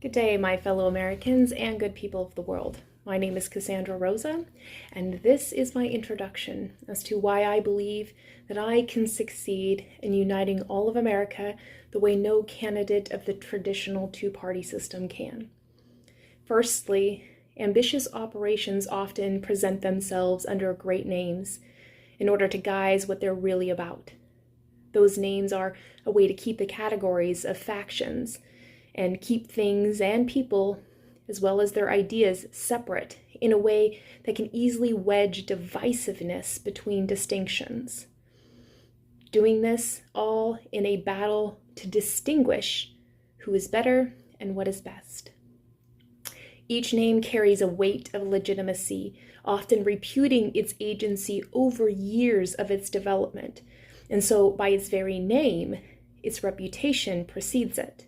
Good day, my fellow Americans and good people of the world. My name is Cassandra Rosa, and this is my introduction as to why I believe that I can succeed in uniting all of America the way no candidate of the traditional two-party system can. Firstly, ambitious operations often present themselves under great names in order to guise what they're really about. Those names are a way to keep the categories of factions and keep things and people, as well as their ideas, separate in a way that can easily wedge divisiveness between distinctions. Doing this all in a battle to distinguish who is better and what is best. Each name carries a weight of legitimacy, often reputing its agency over years of its development, and so by its very name, its reputation precedes it.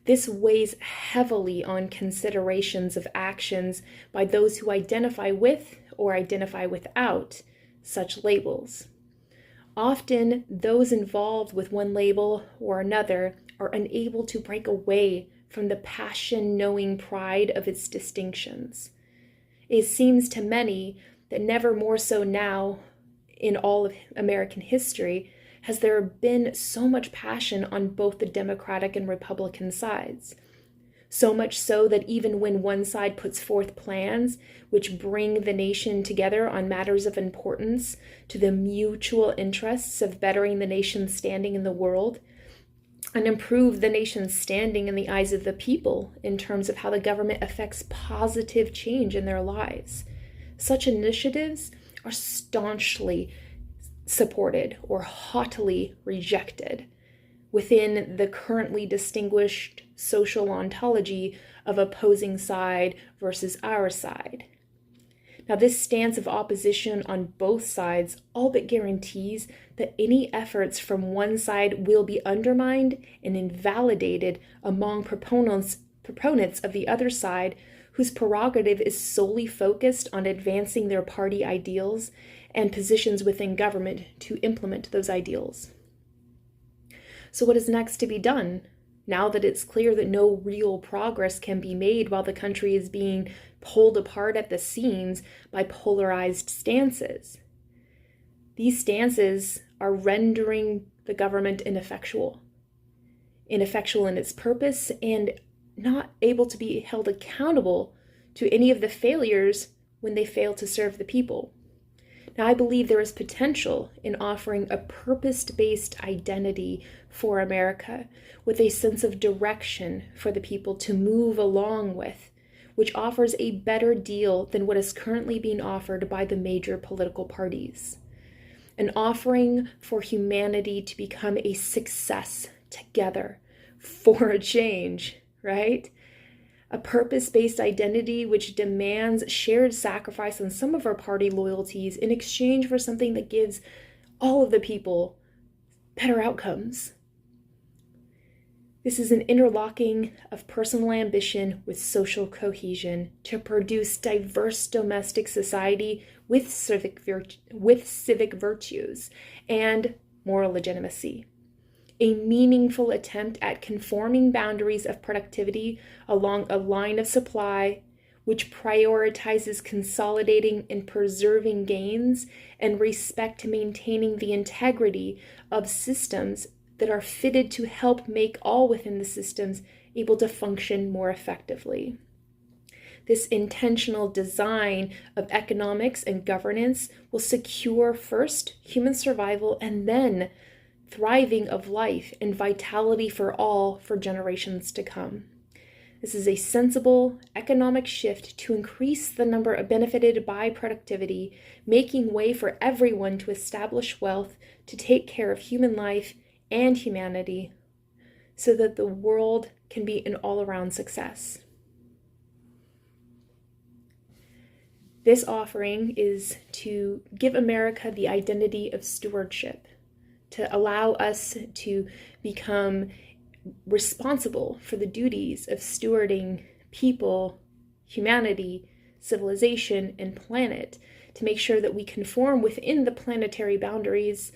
This weighs heavily on considerations of actions by those who identify with or identify without such labels. Often, those involved with one label or another are unable to break away from the passion-knowing pride of its distinctions. It seems to many that never more so now in all of American history has there been so much passion on both the Democratic and Republican sides. So much so that even when one side puts forth plans which bring the nation together on matters of importance to the mutual interests of bettering the nation's standing in the world and improve the nation's standing in the eyes of the people in terms of how the government affects positive change in their lives, such initiatives are staunchly supported or haughtily rejected within the currently distinguished social ontology of opposing side versus our side. Now, this stance of opposition on both sides all but guarantees that any efforts from one side will be undermined and invalidated among proponents of the other side, whose prerogative is solely focused on advancing their party ideals and positions within government to implement those ideals. So what is next to be done, now that it's clear that no real progress can be made while the country is being pulled apart at the seams by polarized stances? These stances are rendering the government ineffectual in its purpose and not able to be held accountable to any of the failures when they fail to serve the people. Now, I believe there is potential in offering a purpose-based identity for America with a sense of direction for the people to move along with, which offers a better deal than what is currently being offered by the major political parties. An offering for humanity to become a success together for a change, right? A purpose-based identity which demands shared sacrifice on some of our party loyalties in exchange for something that gives all of the people better outcomes. This is an interlocking of personal ambition with social cohesion to produce diverse domestic society with civic virtues and moral legitimacy. A meaningful attempt at conforming boundaries of productivity along a line of supply which prioritizes consolidating and preserving gains and respect to maintaining the integrity of systems that are fitted to help make all within the systems able to function more effectively. This intentional design of economics and governance will secure first human survival and then thriving of life and vitality for all for generations to come. This is a sensible economic shift to increase the number of benefited by productivity, making way for everyone to establish wealth to take care of human life and humanity so that the world can be an all-around success. This offering is to give America the identity of stewardship, to allow us to become responsible for the duties of stewarding people, humanity, civilization, and planet, to make sure that we conform within the planetary boundaries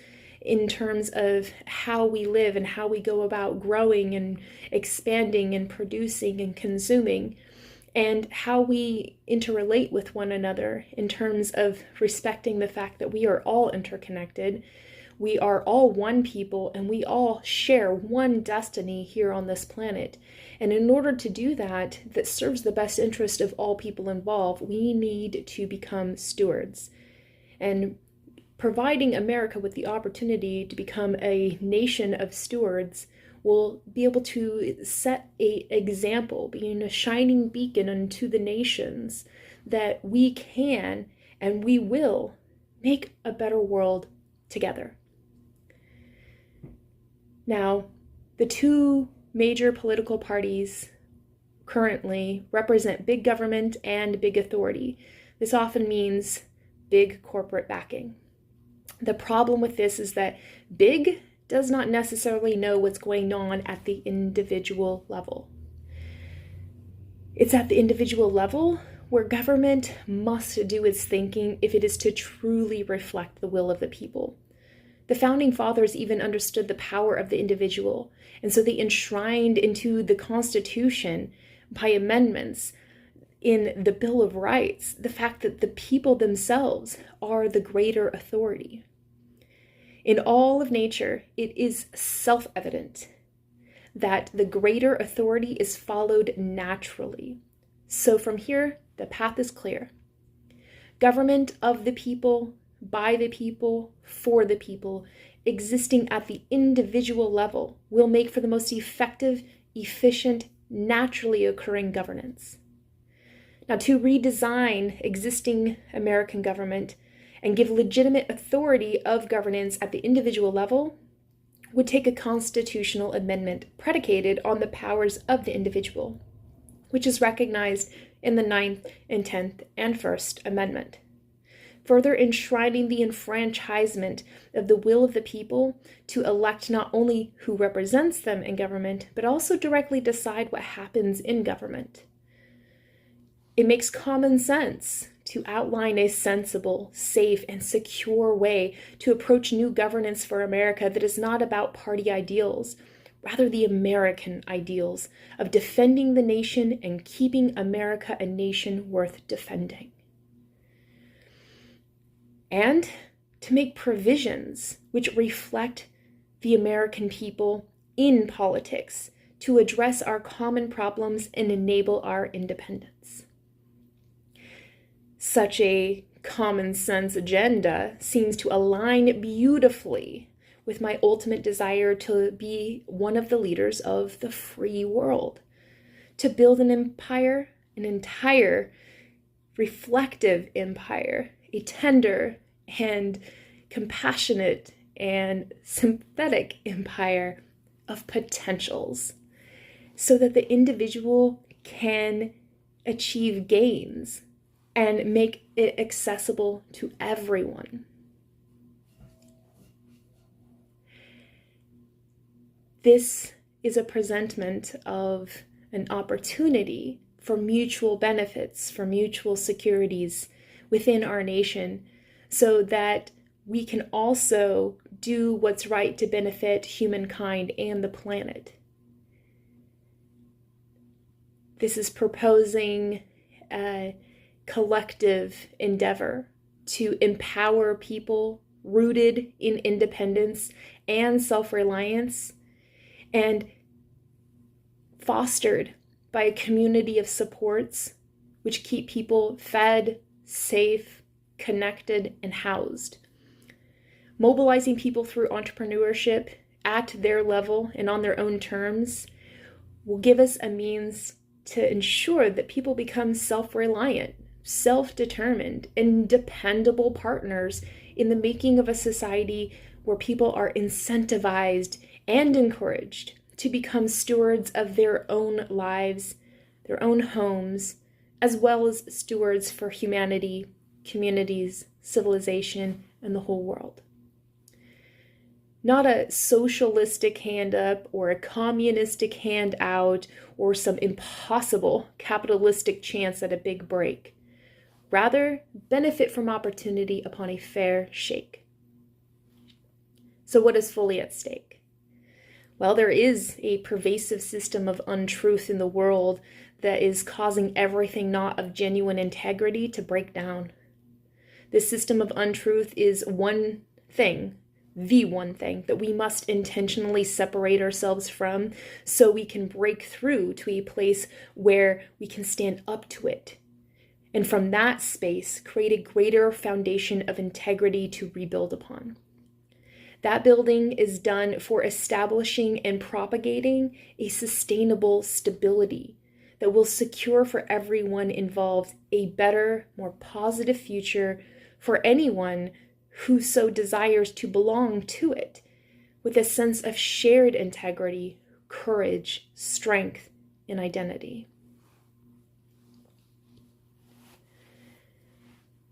in terms of how we live and how we go about growing and expanding and producing and consuming, and how we interrelate with one another in terms of respecting the fact that we are all interconnected, we are all one people, and we all share one destiny here on this planet. And in order to do that, that serves the best interest of all people involved, we need to become stewards. And providing America with the opportunity to become a nation of stewards will be able to set an example, being a shining beacon unto the nations, that we can and we will make a better world together. Now, the two major political parties currently represent big government and big authority. This often means big corporate backing. The problem with this is that big does not necessarily know what's going on at the individual level. It's at the individual level where government must do its thinking if it is to truly reflect the will of the people. The founding fathers even understood the power of the individual, and so they enshrined into the Constitution by amendments in the Bill of Rights the fact that the people themselves are the greater authority. In all of nature, it is self-evident that the greater authority is followed naturally. So from here, the path is clear. Government of the people, by the people, for the people, existing at the individual level will make for the most effective, efficient, naturally occurring governance. Now, to redesign existing American government and give legitimate authority of governance at the individual level would take a constitutional amendment predicated on the powers of the individual, which is recognized in the 9th and 10th and 1st Amendment. Further enshrining the enfranchisement of the will of the people to elect not only who represents them in government, but also directly decide what happens in government. It makes common sense to outline a sensible, safe, and secure way to approach new governance for America that is not about party ideals, rather the American ideals of defending the nation and keeping America a nation worth defending. And to make provisions which reflect the American people in politics to address our common problems and enable our independence. Such a common sense agenda seems to align beautifully with my ultimate desire to be one of the leaders of the free world, to build an empire, an entire reflective empire, a tender and compassionate and sympathetic empire of potentials, so that the individual can achieve gains and make it accessible to everyone. This is a presentment of an opportunity for mutual benefits, for mutual securities within our nation, so that we can also do what's right to benefit humankind and the planet. This is proposing a collective endeavor to empower people rooted in independence and self-reliance, and fostered by a community of supports which keep people fed, safe, connected, and housed. Mobilizing people through entrepreneurship at their level and on their own terms will give us a means to ensure that people become self-reliant, self-determined, and dependable partners in the making of a society where people are incentivized and encouraged to become stewards of their own lives, their own homes, as well as stewards for humanity, communities, civilization, and the whole world. Not a socialistic hand up or a communistic hand out or some impossible capitalistic chance at a big break. Rather, benefit from opportunity upon a fair shake. So what is fully at stake? Well, there is a pervasive system of untruth in the world that is causing everything not of genuine integrity to break down. This system of untruth is one thing, the one thing that we must intentionally separate ourselves from so we can break through to a place where we can stand up to it. And from that space, create a greater foundation of integrity to rebuild upon. That building is done for establishing and propagating a sustainable stability that will secure for everyone involved a better, more positive future for anyone who so desires to belong to it, with a sense of shared integrity, courage, strength, and identity.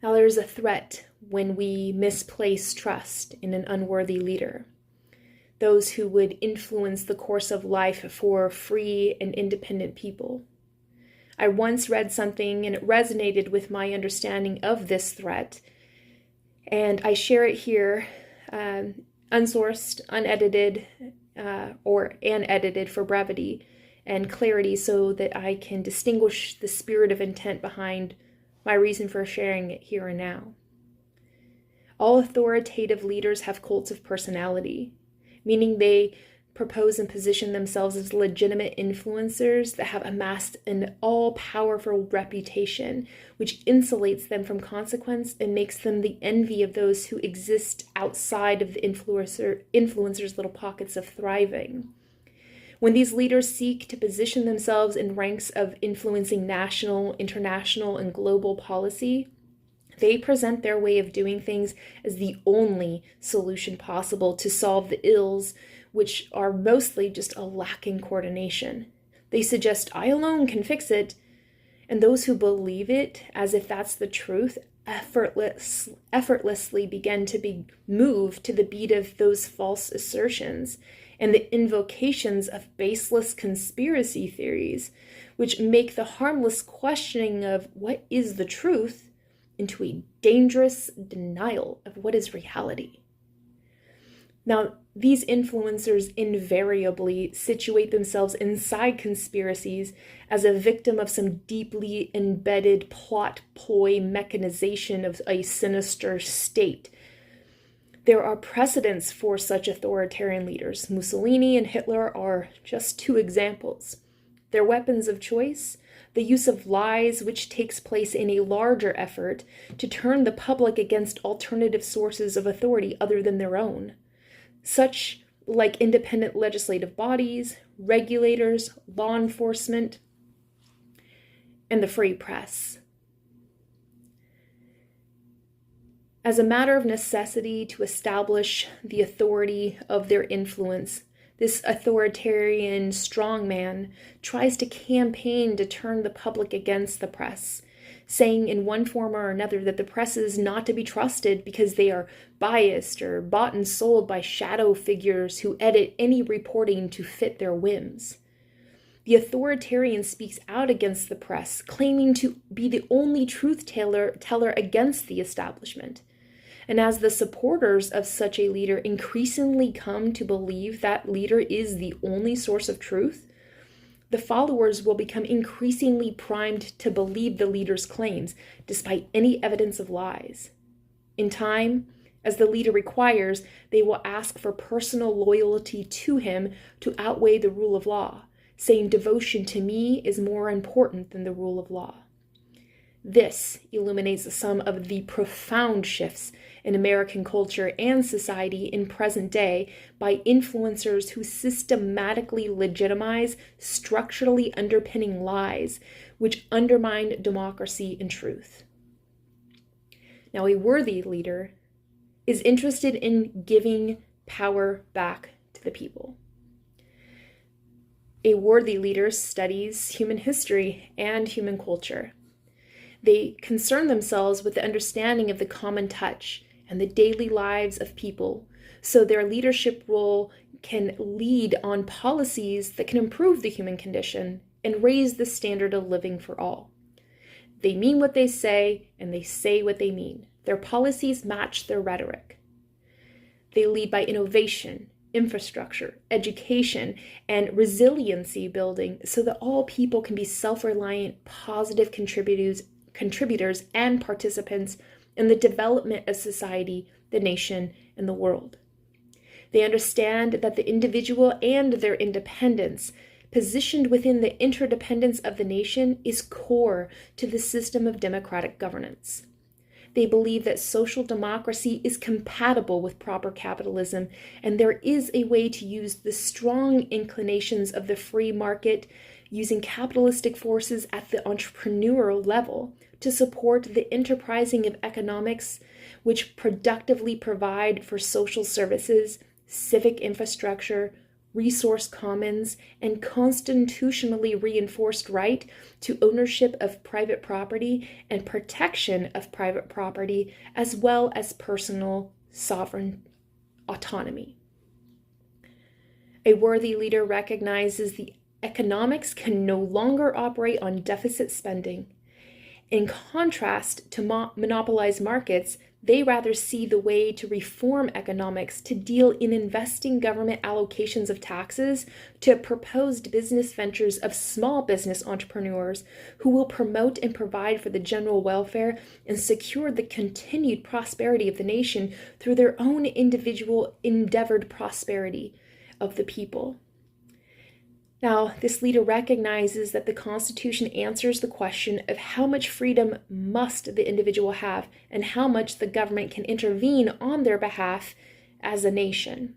Now, there's a threat when we misplace trust in an unworthy leader, those who would influence the course of life for free and independent people. I once read something and it resonated with my understanding of this threat, and I share it here, unsourced, unedited, or edited for brevity and clarity so that I can distinguish the spirit of intent behind my reason for sharing it here and now. All authoritative leaders have cults of personality, meaning they propose and position themselves as legitimate influencers that have amassed an all-powerful reputation, which insulates them from consequence and makes them the envy of those who exist outside of the influencer's little pockets of thriving. When these leaders seek to position themselves in ranks of influencing national, international, and global policy, they present their way of doing things as the only solution possible to solve the ills, which are mostly just a lacking coordination. They suggest, I alone can fix it, and those who believe it as if that's the truth effortlessly begin to be moved to the beat of those false assertions and the invocations of baseless conspiracy theories, which make the harmless questioning of what is the truth into a dangerous denial of what is reality. Now, these influencers invariably situate themselves inside conspiracies as a victim of some deeply embedded plot ploy mechanization of a sinister state. There are precedents for such authoritarian leaders. Mussolini and Hitler are just two examples. Their weapons of choice, the use of lies, which takes place in a larger effort to turn the public against alternative sources of authority other than their own, such like independent legislative bodies, regulators, law enforcement, and the free press. As a matter of necessity to establish the authority of their influence, this authoritarian strongman tries to campaign to turn the public against the press, saying in one form or another that the press is not to be trusted because they are biased or bought and sold by shadow figures who edit any reporting to fit their whims. The authoritarian speaks out against the press, claiming to be the only truth teller against the establishment. And as the supporters of such a leader increasingly come to believe that leader is the only source of truth, the followers will become increasingly primed to believe the leader's claims, despite any evidence of lies. In time, as the leader requires, they will ask for personal loyalty to him to outweigh the rule of law, saying devotion to me is more important than the rule of law. This illuminates some of the profound shifts in American culture and society in present day by influencers who systematically legitimize structurally underpinning lies which undermine democracy and truth. Now, a worthy leader is interested in giving power back to the people. A worthy leader studies human history and human culture. They concern themselves with the understanding of the common touch and the daily lives of people, so their leadership role can lead on policies that can improve the human condition and raise the standard of living for all. They mean what they say, and they say what they mean. Their policies match their rhetoric. They lead by innovation, infrastructure, education, and resiliency building so that all people can be self-reliant, positive contributors and participants in the development of society, the nation, and the world. They understand that the individual and their independence, positioned within the interdependence of the nation, is core to the system of democratic governance. They believe that social democracy is compatible with proper capitalism, and there is a way to use the strong inclinations of the free market using capitalistic forces at the entrepreneurial level to support the enterprising of economics, which productively provide for social services, civic infrastructure, resource commons, and constitutionally reinforced right to ownership of private property and protection of private property, as well as personal sovereign autonomy. A worthy leader recognizes the economics can no longer operate on deficit spending. In contrast to monopolized markets, they rather see the way to reform economics to deal in investing government allocations of taxes to proposed business ventures of small business entrepreneurs who will promote and provide for the general welfare and secure the continued prosperity of the nation through their own individual endeavored prosperity of the people. Now, this leader recognizes that the Constitution answers the question of how much freedom must the individual have and how much the government can intervene on their behalf as a nation.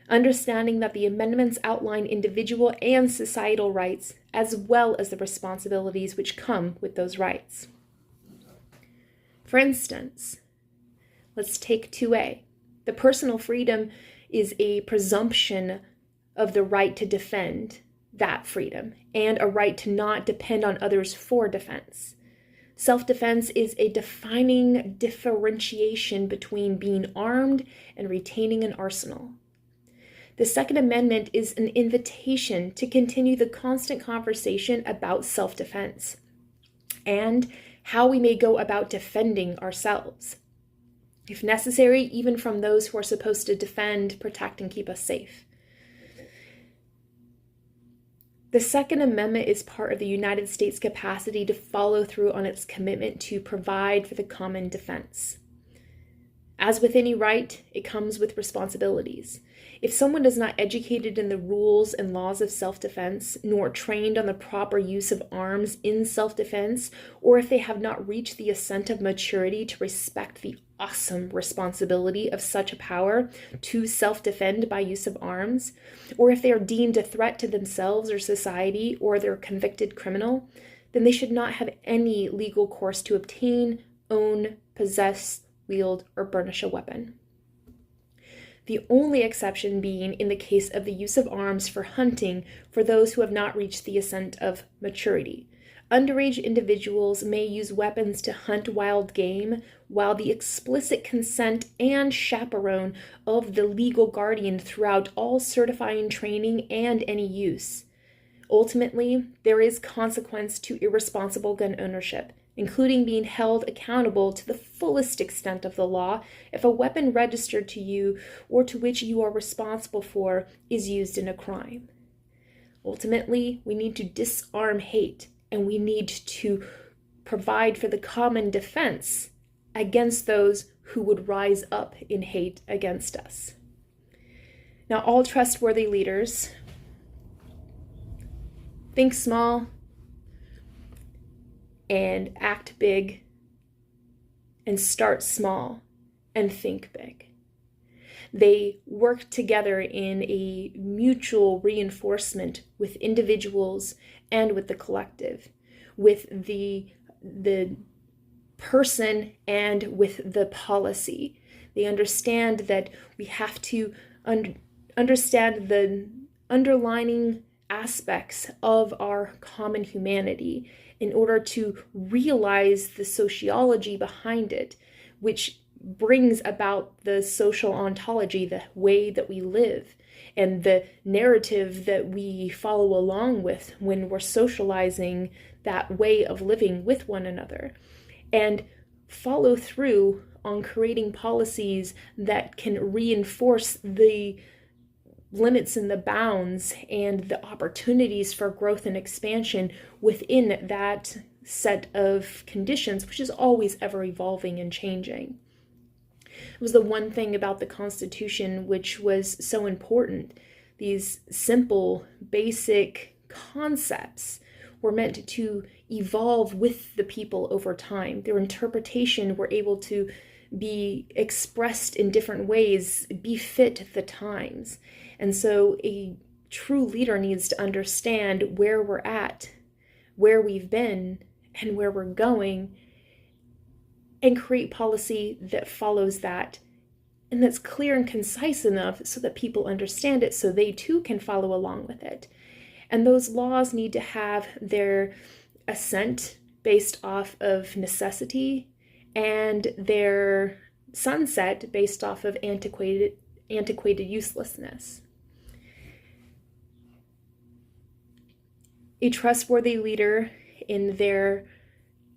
Understanding that the amendments outline individual and societal rights as well as the responsibilities which come with those rights. For instance, let's take 2A. The personal freedom is a presumption of the right to defend that freedom and a right to not depend on others for defense. Self-defense is a defining differentiation between being armed and retaining an arsenal. The Second Amendment is an invitation to continue the constant conversation about self-defense and how we may go about defending ourselves, if necessary, even from those who are supposed to defend, protect, and keep us safe. The Second Amendment is part of the United States' capacity to follow through on its commitment to provide for the common defense. As with any right, it comes with responsibilities. If someone is not educated in the rules and laws of self-defense, nor trained on the proper use of arms in self-defense, or if they have not reached the ascent of maturity to respect the awesome responsibility of such a power to self-defend by use of arms, or if they are deemed a threat to themselves or society, or they're a convicted criminal, then they should not have any legal course to obtain, own, possess, wield, or burnish a weapon. The only exception being in the case of the use of arms for hunting for those who have not reached the ascent of maturity. Underage individuals may use weapons to hunt wild game, while the explicit consent and chaperone of the legal guardian throughout all certifying training and any use. Ultimately, there is consequence to irresponsible gun ownership, including being held accountable to the fullest extent of the law if a weapon registered to you or to which you are responsible for is used in a crime. Ultimately, we need to disarm hate, and we need to provide for the common defense against those who would rise up in hate against us. Now, all trustworthy leaders think small and act big, and start small and think big. They work together in a mutual reinforcement with individuals and with the collective, with the person and with the policy. They understand that we have to understand the underlining aspects of our common humanity in order to realize the sociology behind it, which brings about the social ontology, the way that we live, and the narrative that we follow along with when we're socializing that way of living with one another, and follow through on creating policies that can reinforce the limits and the bounds and the opportunities for growth and expansion within that set of conditions, which is always ever evolving and changing. It was the one thing about the Constitution which was so important. These simple, basic concepts were meant to evolve with the people over time. Their interpretation were able to be expressed in different ways, befit the times. And so a true leader needs to understand where we're at, where we've been, and where we're going, and create policy that follows that and that's clear and concise enough so that people understand it so they too can follow along with it. And those laws need to have their ascent based off of necessity and their sunset based off of antiquated uselessness. A trustworthy leader, in their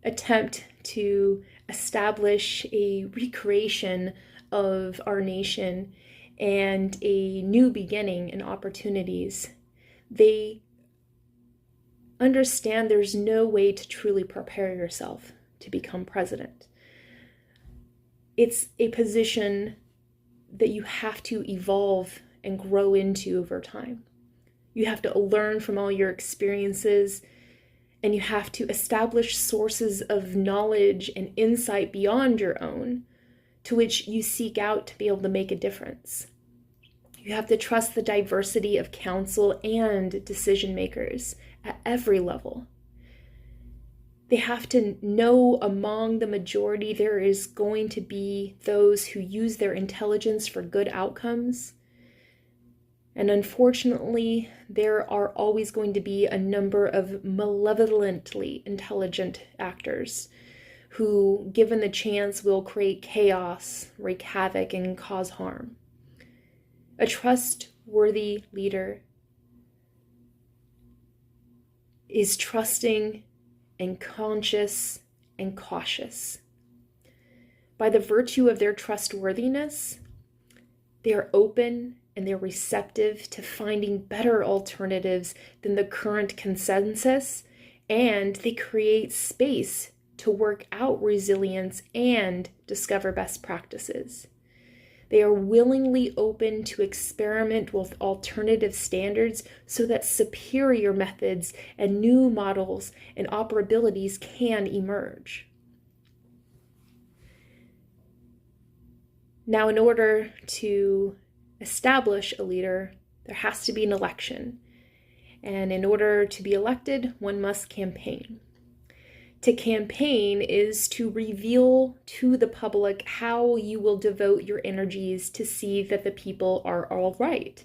attempt to establish a recreation of our nation and a new beginning and opportunities, they understand there's no way to truly prepare yourself to become president. It's a position that you have to evolve and grow into over time. You have to learn from all your experiences, and you have to establish sources of knowledge and insight beyond your own, to which you seek out to be able to make a difference. You have to trust the diversity of counsel and decision makers at every level. They have to know among the majority there is going to be those who use their intelligence for good outcomes. And unfortunately, there are always going to be a number of malevolently intelligent actors who, given the chance, will create chaos, wreak havoc, and cause harm. A trustworthy leader is trusting and conscious and cautious. By the virtue of their trustworthiness, they are open and they're receptive to finding better alternatives than the current consensus, and they create space to work out resilience and discover best practices. They are willingly open to experiment with alternative standards so that superior methods and new models and operabilities can emerge. Now, in order to establish a leader, there has to be an election. And in order to be elected, one must campaign. To campaign is to reveal to the public how you will devote your energies to see that the people are all right,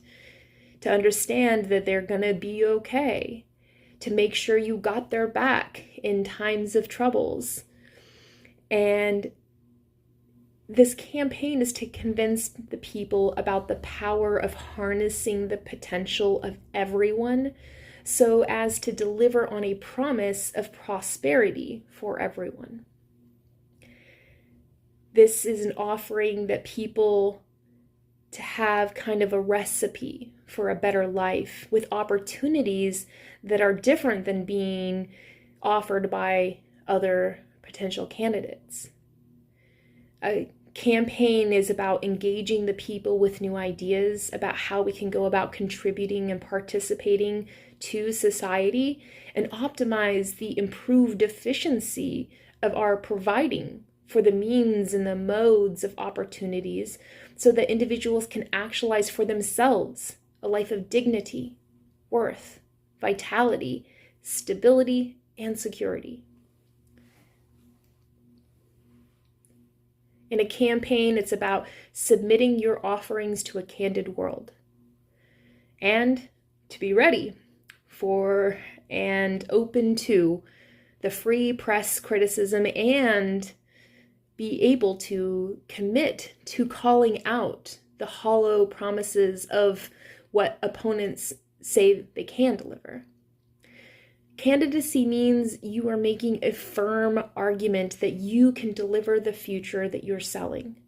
to understand that they're going to be okay, to make sure you got their back in times of troubles. And this campaign is to convince the people about the power of harnessing the potential of everyone so as to deliver on a promise of prosperity for everyone. This is an offering that people to have kind of a recipe for a better life with opportunities that are different than being offered by other potential candidates. A campaign is about engaging the people with new ideas about how we can go about contributing and participating to society and optimize the improved efficiency of our providing for the means and the modes of opportunities so that individuals can actualize for themselves a life of dignity, worth, vitality, stability, and security. In a campaign, it's about submitting your offerings to a candid world and to be ready for and open to the free press criticism and be able to commit to calling out the hollow promises of what opponents say they can deliver. Candidacy means you are making a firm argument that you can deliver the future that you're selling.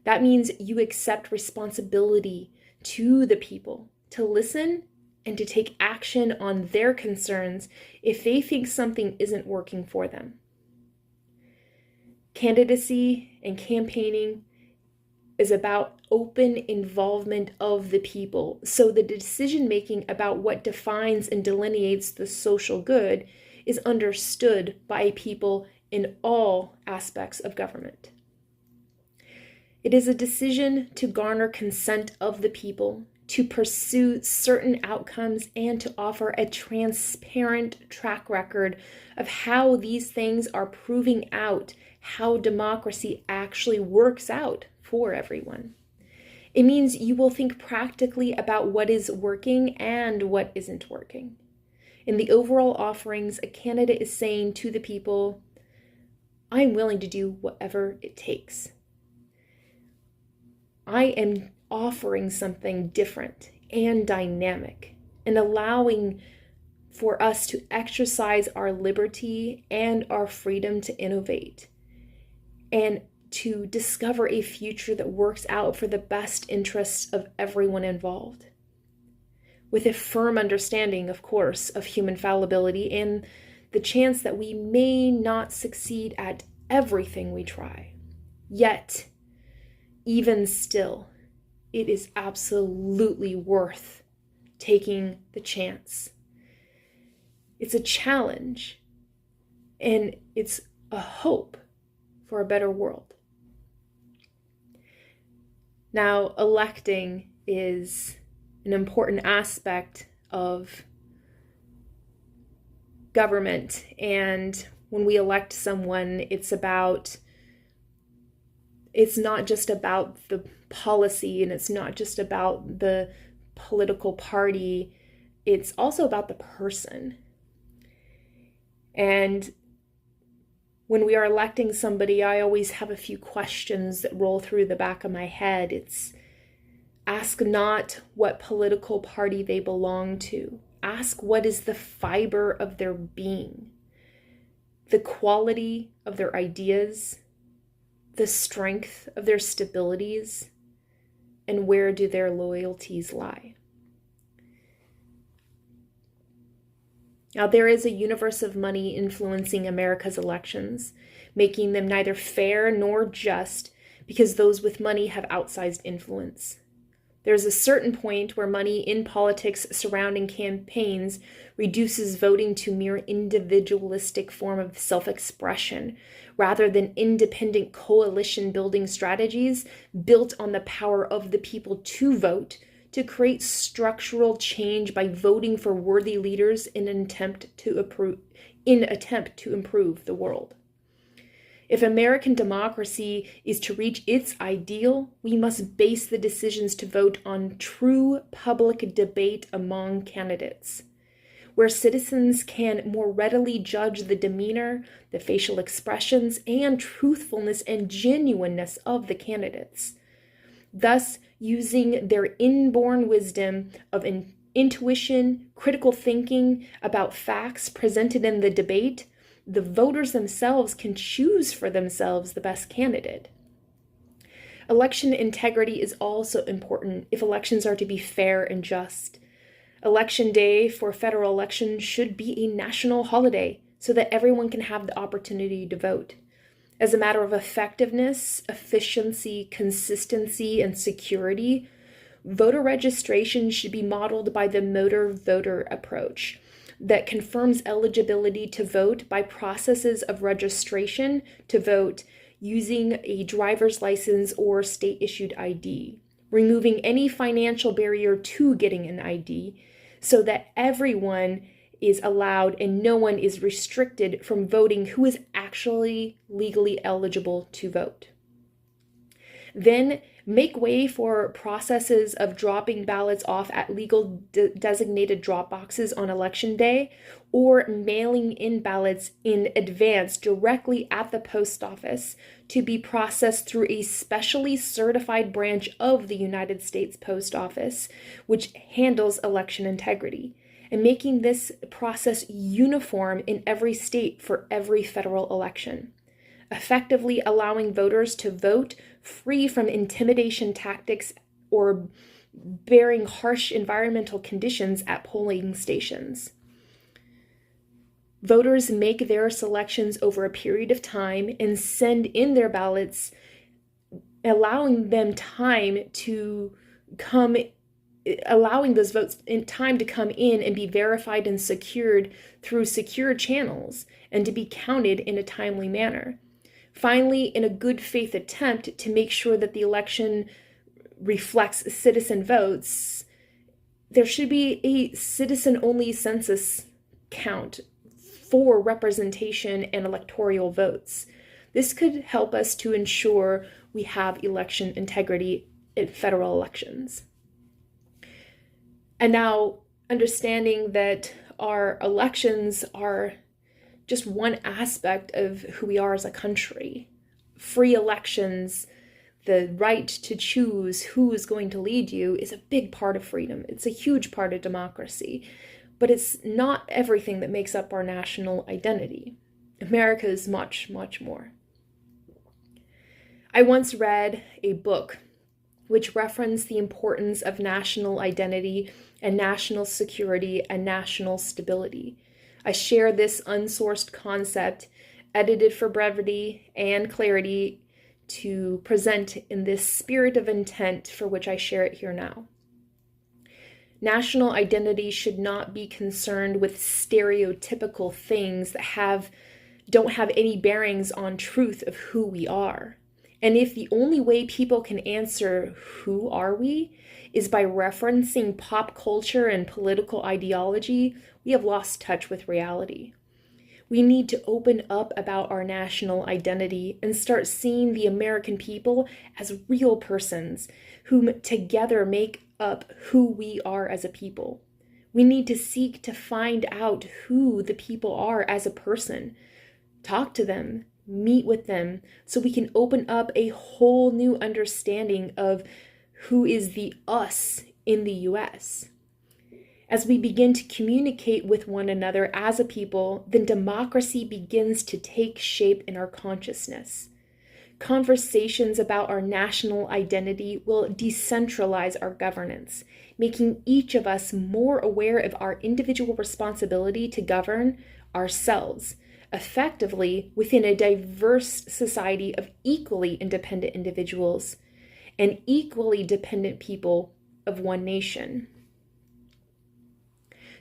That means you accept responsibility to the people to listen and to take action on their concerns if they think something isn't working for them. Candidacy and campaigning is about open involvement of the people. So the decision-making about what defines and delineates the social good is understood by people in all aspects of government. It is a decision to garner consent of the people, to pursue certain outcomes, and to offer a transparent track record of how these things are proving out how democracy actually works out for everyone. It means you will think practically about what is working and what isn't working. In the overall offerings, a candidate is saying to the people, I'm willing to do whatever it takes. I am offering something different and dynamic and allowing for us to exercise our liberty and our freedom to innovate and to discover a future that works out for the best interests of everyone involved. With a firm understanding, of course, of human fallibility and the chance that we may not succeed at everything we try. Yet, even still, it is absolutely worth taking the chance. It's a challenge, and it's a hope for a better world. Now, electing is an important aspect of government, and when we elect someone, it's not just about the policy, and it's not just about the political party, it's also about the person. And when we are electing somebody, I always have a few questions that roll through the back of my head. It's ask not what political party they belong to. Ask what is the fiber of their being, the quality of their ideas, the strength of their stabilities, and where do their loyalties lie? Now, there is a universe of money influencing America's elections, making them neither fair nor just because those with money have outsized influence. There's a certain point where money in politics surrounding campaigns reduces voting to mere individualistic form of self-expression, rather than independent coalition-building strategies built on the power of the people to vote, to create structural change by voting for worthy leaders in an attempt to improve the world. If American democracy is to reach its ideal, we must base the decisions to vote on true public debate among candidates, where citizens can more readily judge the demeanor, the facial expressions, and truthfulness and genuineness of the candidates, thus using their inborn wisdom of intuition, critical thinking about facts presented in the debate. The voters themselves can choose for themselves the best candidate. Election integrity is also important if elections are to be fair and just. Election day for federal elections should be a national holiday so that everyone can have the opportunity to vote. As a matter of effectiveness, efficiency, consistency, and security, voter registration should be modeled by the motor voter approach that confirms eligibility to vote by processes of registration to vote using a driver's license or state-issued ID, removing any financial barrier to getting an ID so that everyone is allowed and no one is restricted from voting who is actually legally eligible to vote. Then make way for processes of dropping ballots off at legal designated drop boxes on election day, or mailing in ballots in advance directly at the post office to be processed through a specially certified branch of the United States Post Office, which handles election integrity. and making this process uniform in every state for every federal election, effectively allowing voters to vote free from intimidation tactics or bearing harsh environmental conditions at polling stations. Voters make their selections over a period of time and send in their ballots, allowing them time to come, allowing those votes in time to come in and be verified and secured through secure channels and to be counted in a timely manner. Finally, in a good faith attempt to make sure that the election reflects citizen votes, there should be a citizen-only census count for representation and electoral votes. This could help us to ensure we have election integrity in federal elections. And now, understanding that our elections are just one aspect of who we are as a country. Free elections, the right to choose who is going to lead you, is a big part of freedom. It's a huge part of democracy, but it's not everything that makes up our national identity. America is much, much more. I once read a book which referenced the importance of national identity and national security and national stability. I share this unsourced concept, edited for brevity and clarity, to present in this spirit of intent for which I share it here now. National identity should not be concerned with stereotypical things that don't have any bearings on truth of who we are. And if the only way people can answer who are we is by referencing pop culture and political ideology, we have lost touch with reality. We need to open up about our national identity and start seeing the American people as real persons whom together make up who we are as a people. We need to seek to find out who the people are as a person, talk to them, meet with them, so we can open up a whole new understanding of who is the us in the US. As we begin to communicate with one another as a people, then democracy begins to take shape in our consciousness. Conversations about our national identity will decentralize our governance, making each of us more aware of our individual responsibility to govern ourselves effectively within a diverse society of equally independent individuals and equally dependent people of one nation.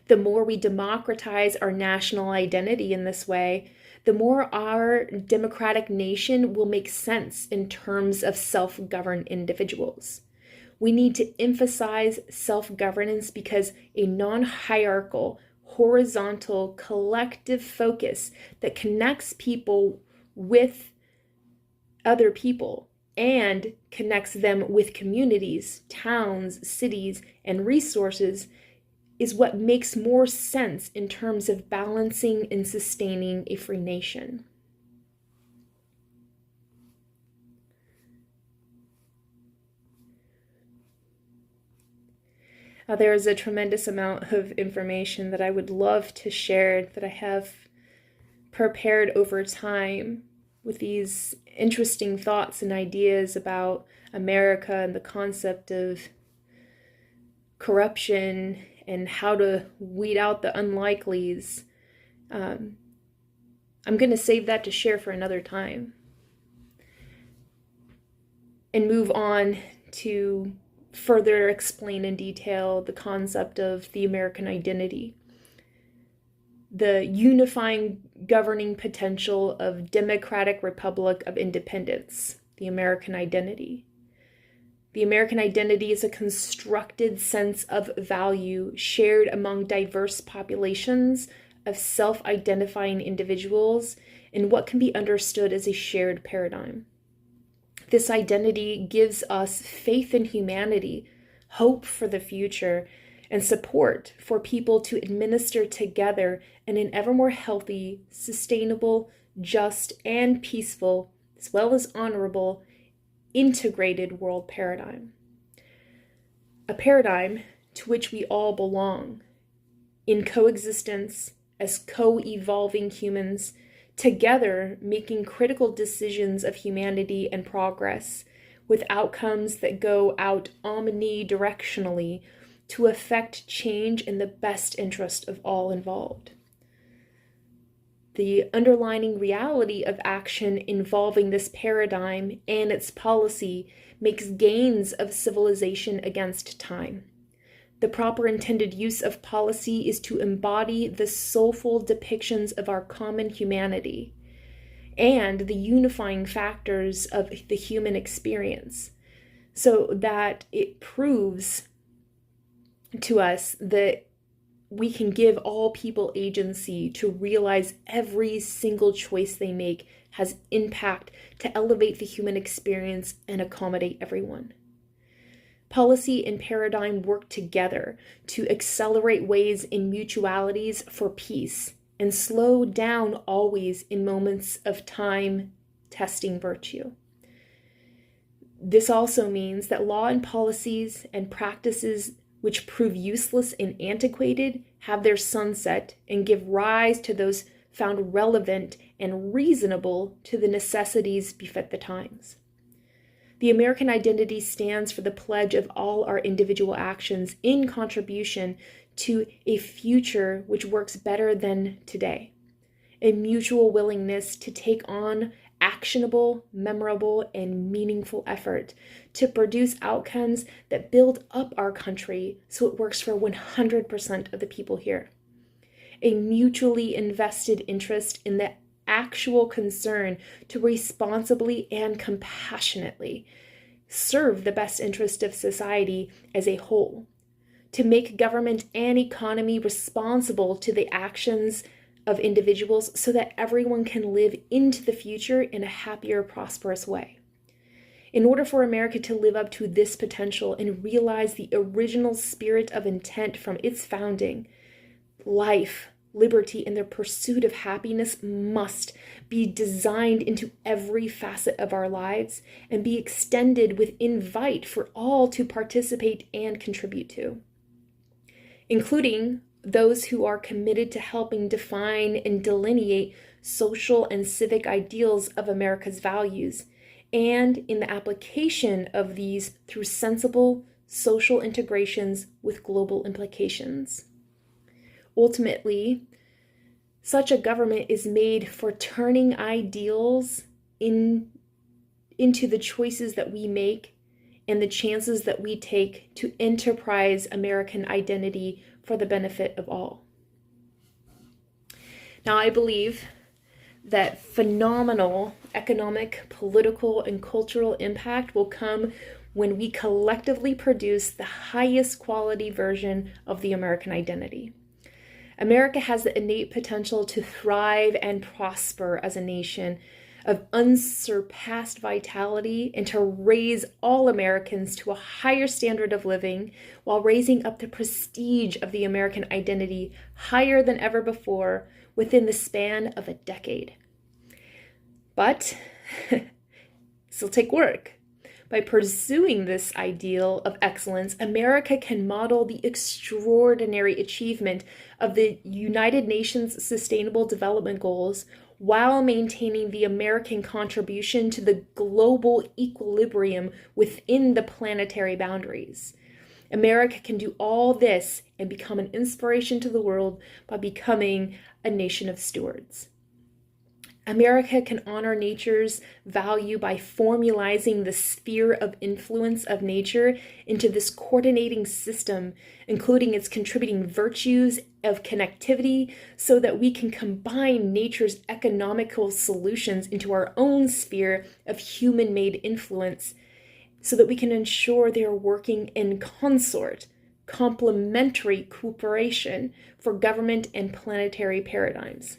The more we democratize our national identity in this way, the more our democratic nation will make sense in terms of self-governed individuals. We need to emphasize self-governance because a non-hierarchical, horizontal, collective focus that connects people with other people and connects them with communities, towns, cities, and resources is what makes more sense in terms of balancing and sustaining a free nation. There is a tremendous amount of information that I would love to share that I have prepared over time with these interesting thoughts and ideas about America and the concept of corruption and how to weed out the unlikelies. I'm going to save that to share for another time and move on to further explain in detail the concept of the American identity, the unifying governing potential of Democratic Republic of Independence, the American identity. The American identity is a constructed sense of value shared among diverse populations of self-identifying individuals in what can be understood as a shared paradigm. This identity gives us faith in humanity, hope for the future, and support for people to administer together in an ever more healthy, sustainable, just, and peaceful, as well as honorable, integrated world paradigm. A paradigm to which we all belong, in coexistence as co-evolving humans, together making critical decisions of humanity and progress, with outcomes that go out omnidirectionally to affect change in the best interest of all involved. The underlying reality of action involving this paradigm and its policy makes gains of civilization against time. The proper intended use of policy is to embody the soulful depictions of our common humanity and the unifying factors of the human experience, so that it proves to us that we can give all people agency to realize every single choice they make has impact to elevate the human experience and accommodate everyone. Policy and paradigm work together to accelerate ways in mutualities for peace and slow down always in moments of time testing virtue. This also means that law and policies and practices which prove useless and antiquated have their sunset and give rise to those found relevant and reasonable to the necessities befit the times. The American identity stands for the pledge of all our individual actions in contribution to a future which works better than today, a mutual willingness to take on actionable, memorable, and meaningful effort to produce outcomes that build up our country so it works for 100% of the people here. A mutually invested interest in the actual concern to responsibly and compassionately serve the best interest of society as a whole, to make government and economy responsible to the actions of individuals so that everyone can live into the future in a happier, prosperous way. In order for America to live up to this potential and realize the original spirit of intent from its founding, life, liberty, and the pursuit of happiness must be designed into every facet of our lives and be extended with invite for all to participate and contribute to, including those who are committed to helping define and delineate social and civic ideals of America's values, and in the application of these through sensible social integrations with global implications. Ultimately, such a government is made for turning ideals into the choices that we make and the chances that we take to enterprise American identity for the benefit of all. Now, I believe that phenomenal economic, political, and cultural impact will come when we collectively produce the highest quality version of the American identity. America has the innate potential to thrive and prosper as a nation of unsurpassed vitality and to raise all Americans to a higher standard of living while raising up the prestige of the American identity higher than ever before within the span of a decade. But this will take work. By pursuing this ideal of excellence, America can model the extraordinary achievement of the United Nations Sustainable Development Goals while maintaining the American contribution to the global equilibrium within the planetary boundaries. America can do all this and become an inspiration to the world by becoming a nation of stewards. America can honor nature's value by formalizing the sphere of influence of nature into this coordinating system, including its contributing virtues of connectivity, so that we can combine nature's economical solutions into our own sphere of human-made influence, so that we can ensure they are working in consort, complementary cooperation for government and planetary paradigms.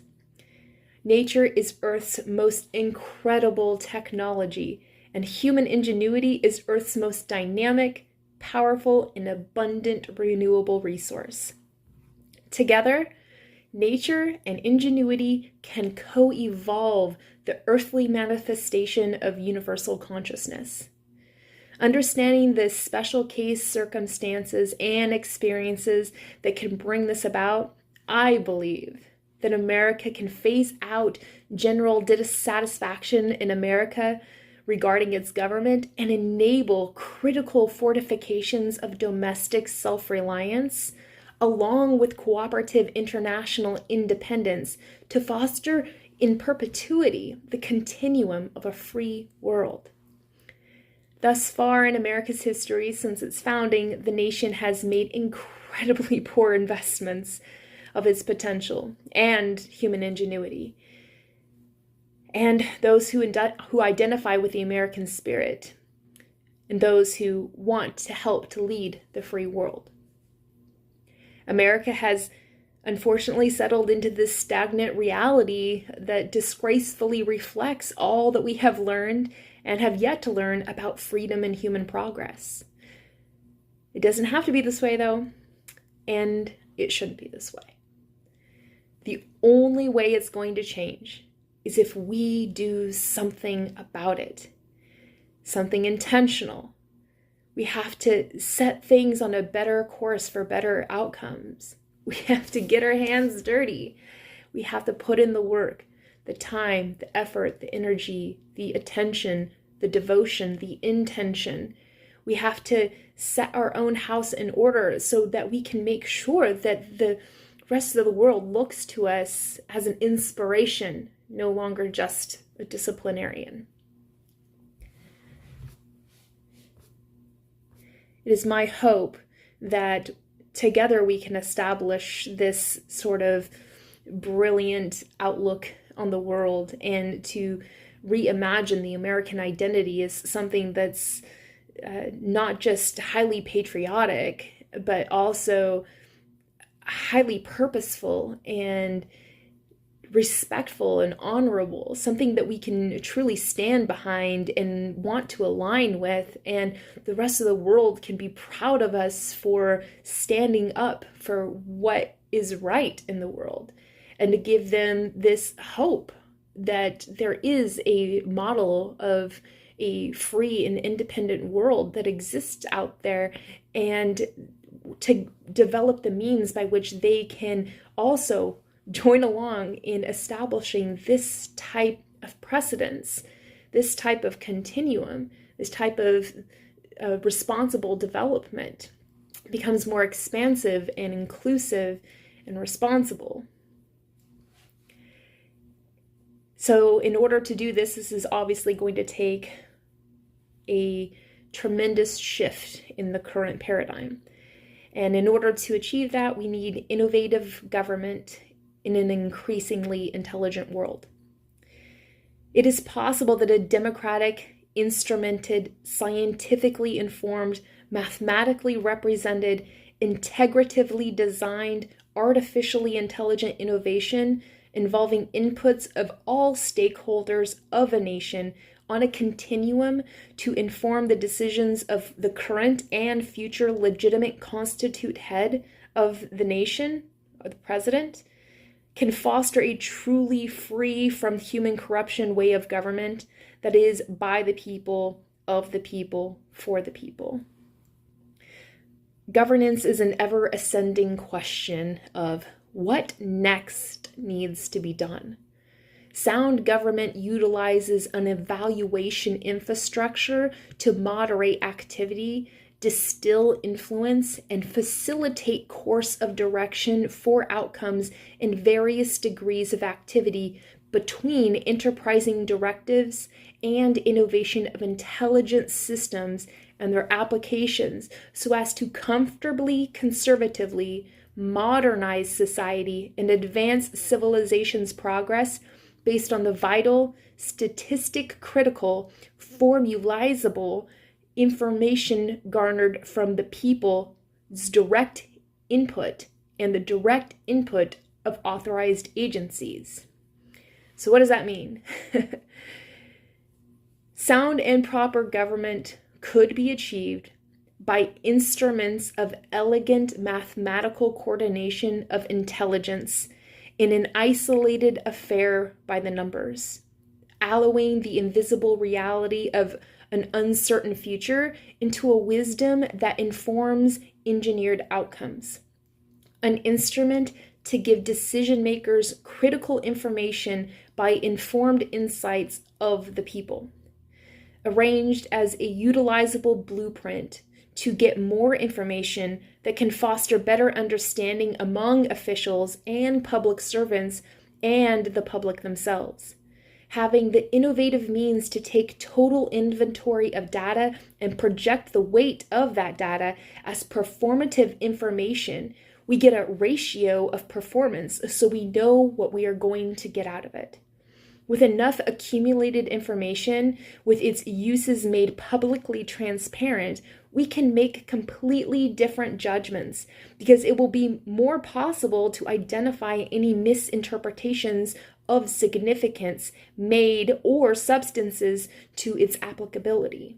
Nature is Earth's most incredible technology, and human ingenuity is Earth's most dynamic, powerful, and abundant renewable resource. Together, nature and ingenuity can co-evolve the earthly manifestation of universal consciousness. Understanding the special case circumstances and experiences that can bring this about, I believe that America can phase out general dissatisfaction in America regarding its government and enable critical fortifications of domestic self-reliance, along with cooperative international independence, to foster in perpetuity the continuum of a free world. Thus far in America's history, since its founding, the nation has made incredibly poor investments of its potential and human ingenuity. And those who identify with the American spirit, and those who want to help to lead the free world. America has unfortunately settled into this stagnant reality that disgracefully reflects all that we have learned and have yet to learn about freedom and human progress. It doesn't have to be this way, though, and it shouldn't be this way. The only way it's going to change is if we do something about it, something intentional. We have to set things on a better course for better outcomes. We have to get our hands dirty. We have to put in the work, the time, the effort, the energy, the attention, the devotion, the intention. We have to set our own house in order so that we can make sure that the rest of the world looks to us as an inspiration, no longer just a disciplinarian. It is my hope that together we can establish this sort of brilliant outlook on the world and to reimagine the American identity as something that's not just highly patriotic, but also highly purposeful and respectful and honorable, something that we can truly stand behind and want to align with, and the rest of the world can be proud of us for standing up for what is right in the world, and to give them this hope that there is a model of a free and independent world that exists out there, and to develop the means by which they can also join along in establishing this type of precedence, this type of continuum, this type of responsible development becomes more expansive and inclusive and responsible. So in order to do this, this is obviously going to take a tremendous shift in the current paradigm. And in order to achieve that, we need innovative government in an increasingly intelligent world. It is possible that a democratic, instrumented, scientifically informed, mathematically represented, integratively designed, artificially intelligent innovation involving inputs of all stakeholders of a nation on a continuum to inform the decisions of the current and future legitimate constitute head of the nation, or the president, can foster a truly free from human corruption way of government that is by the people, of the people, for the people. Governance is an ever-ascending question of what next needs to be done. Sound government utilizes an evaluation infrastructure to moderate activity, distill influence, and facilitate course of direction for outcomes in various degrees of activity between enterprising directives and innovation of intelligent systems and their applications, so as to comfortably, conservatively modernize society and advance civilization's progress based on the vital, statistic-critical, formulizable information garnered from the people's direct input and the direct input of authorized agencies. So what does that mean? Sound and proper government could be achieved by instruments of elegant mathematical coordination of intelligence in an isolated affair by the numbers, alloying the invisible reality of an uncertain future into a wisdom that informs engineered outcomes. An instrument to give decision makers critical information by informed insights of the people. Arranged as a utilizable blueprint to get more information that can foster better understanding among officials and public servants and the public themselves. Having the innovative means to take total inventory of data and project the weight of that data as performative information, we get a ratio of performance so we know what we are going to get out of it. With enough accumulated information, with its uses made publicly transparent, we can make completely different judgments because it will be more possible to identify any misinterpretations of significance made or substances to its applicability.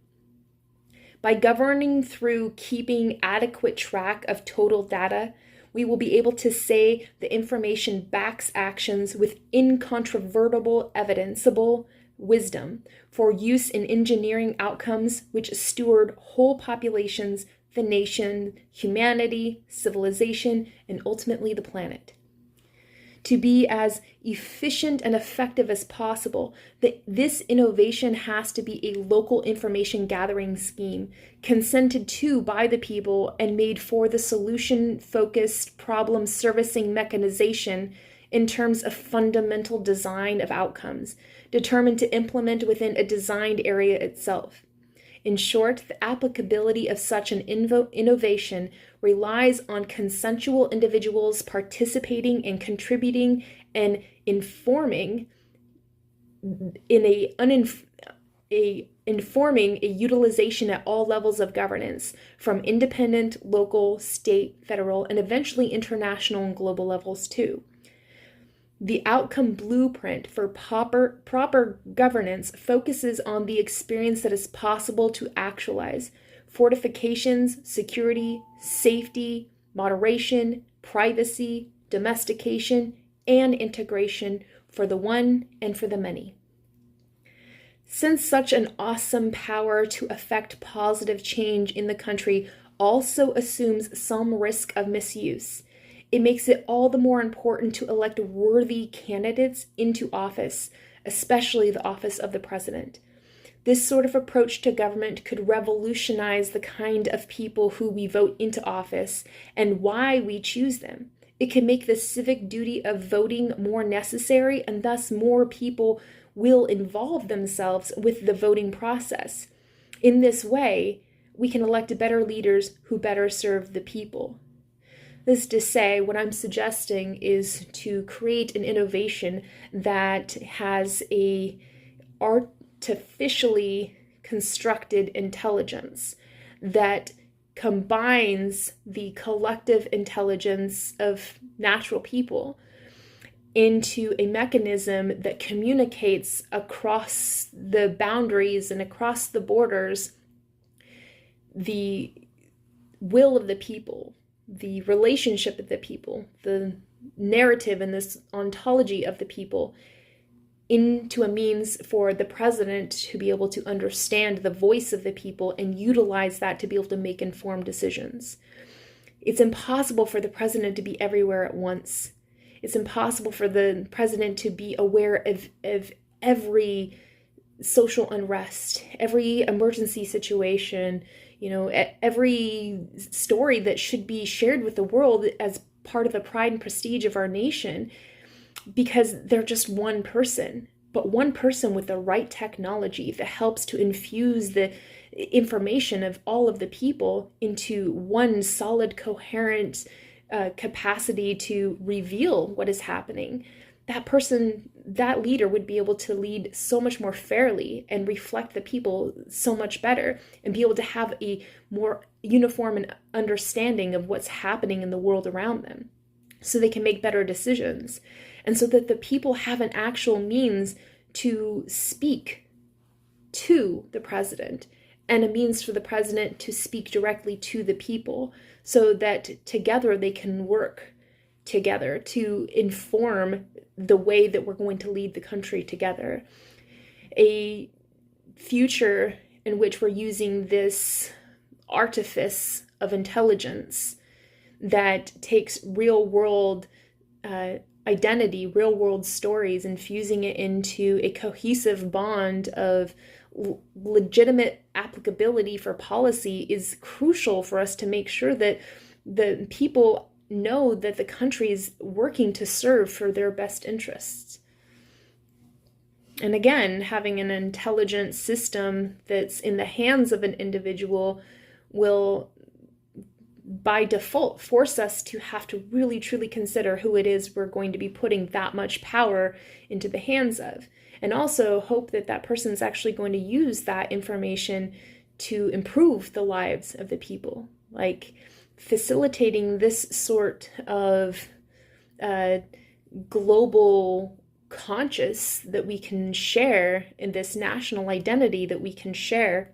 By governing through keeping adequate track of total data, we will be able to say the information backs actions with incontrovertible, evidenceable wisdom for use in engineering outcomes which steward whole populations, the nation, humanity, civilization, and ultimately the planet. To be as efficient and effective as possible, this innovation has to be a local information gathering scheme, consented to by the people and made for the solution-focused problem servicing mechanization in terms of fundamental design of outcomes, determined to implement within a designed area itself. In short, the applicability of such an innovation relies on consensual individuals participating and contributing and informing informing a utilization at all levels of governance, from independent, local, state, federal, and eventually international and global levels too. The outcome blueprint for proper governance focuses on the experience that is possible to actualize: fortifications, security, safety, moderation, privacy, domestication, and integration for the one and for the many. Since such an awesome power to effect positive change in the country also assumes some risk of misuse, it makes it all the more important to elect worthy candidates into office, especially the office of the president. This sort of approach to government could revolutionize the kind of people who we vote into office and why we choose them. It can make the civic duty of voting more necessary, and thus more people will involve themselves with the voting process. In this way, we can elect better leaders who better serve the people. This is to say, what I'm suggesting is to create an innovation that has a artificially constructed intelligence that combines the collective intelligence of natural people into a mechanism that communicates across the boundaries and across the borders the will of the people, the relationship of the people, the narrative and this ontology of the people, into a means for the president to be able to understand the voice of the people and utilize that to be able to make informed decisions. It's impossible for the president to be everywhere at once. It's impossible for the president to be aware of every social unrest, every emergency situation, every story that should be shared with the world as part of the pride and prestige of our nation, because they're just one person, but one person with the right technology that helps to infuse the information of all of the people into one solid, coherent capacity to reveal what is happening. That person, that leader would be able to lead so much more fairly and reflect the people so much better and be able to have a more uniform understanding of what's happening in the world around them so they can make better decisions, and so that the people have an actual means to speak to the president and a means for the president to speak directly to the people so that together they can work together to inform the way that we're going to lead the country together. a future in which we're using this artifice of intelligence that takes real world identity, real world stories, infusing it into a cohesive bond of legitimate applicability for policy is crucial for us to make sure that the people know that the country is working to serve for their best interests. And again, having an intelligent system that's in the hands of an individual will, by default, force us to have to really truly consider who it is we're going to be putting that much power into the hands of. And also hope that that person's actually going to use that information to improve the lives of the people. Like facilitating this sort of global conscious that we can share, in this national identity that we can share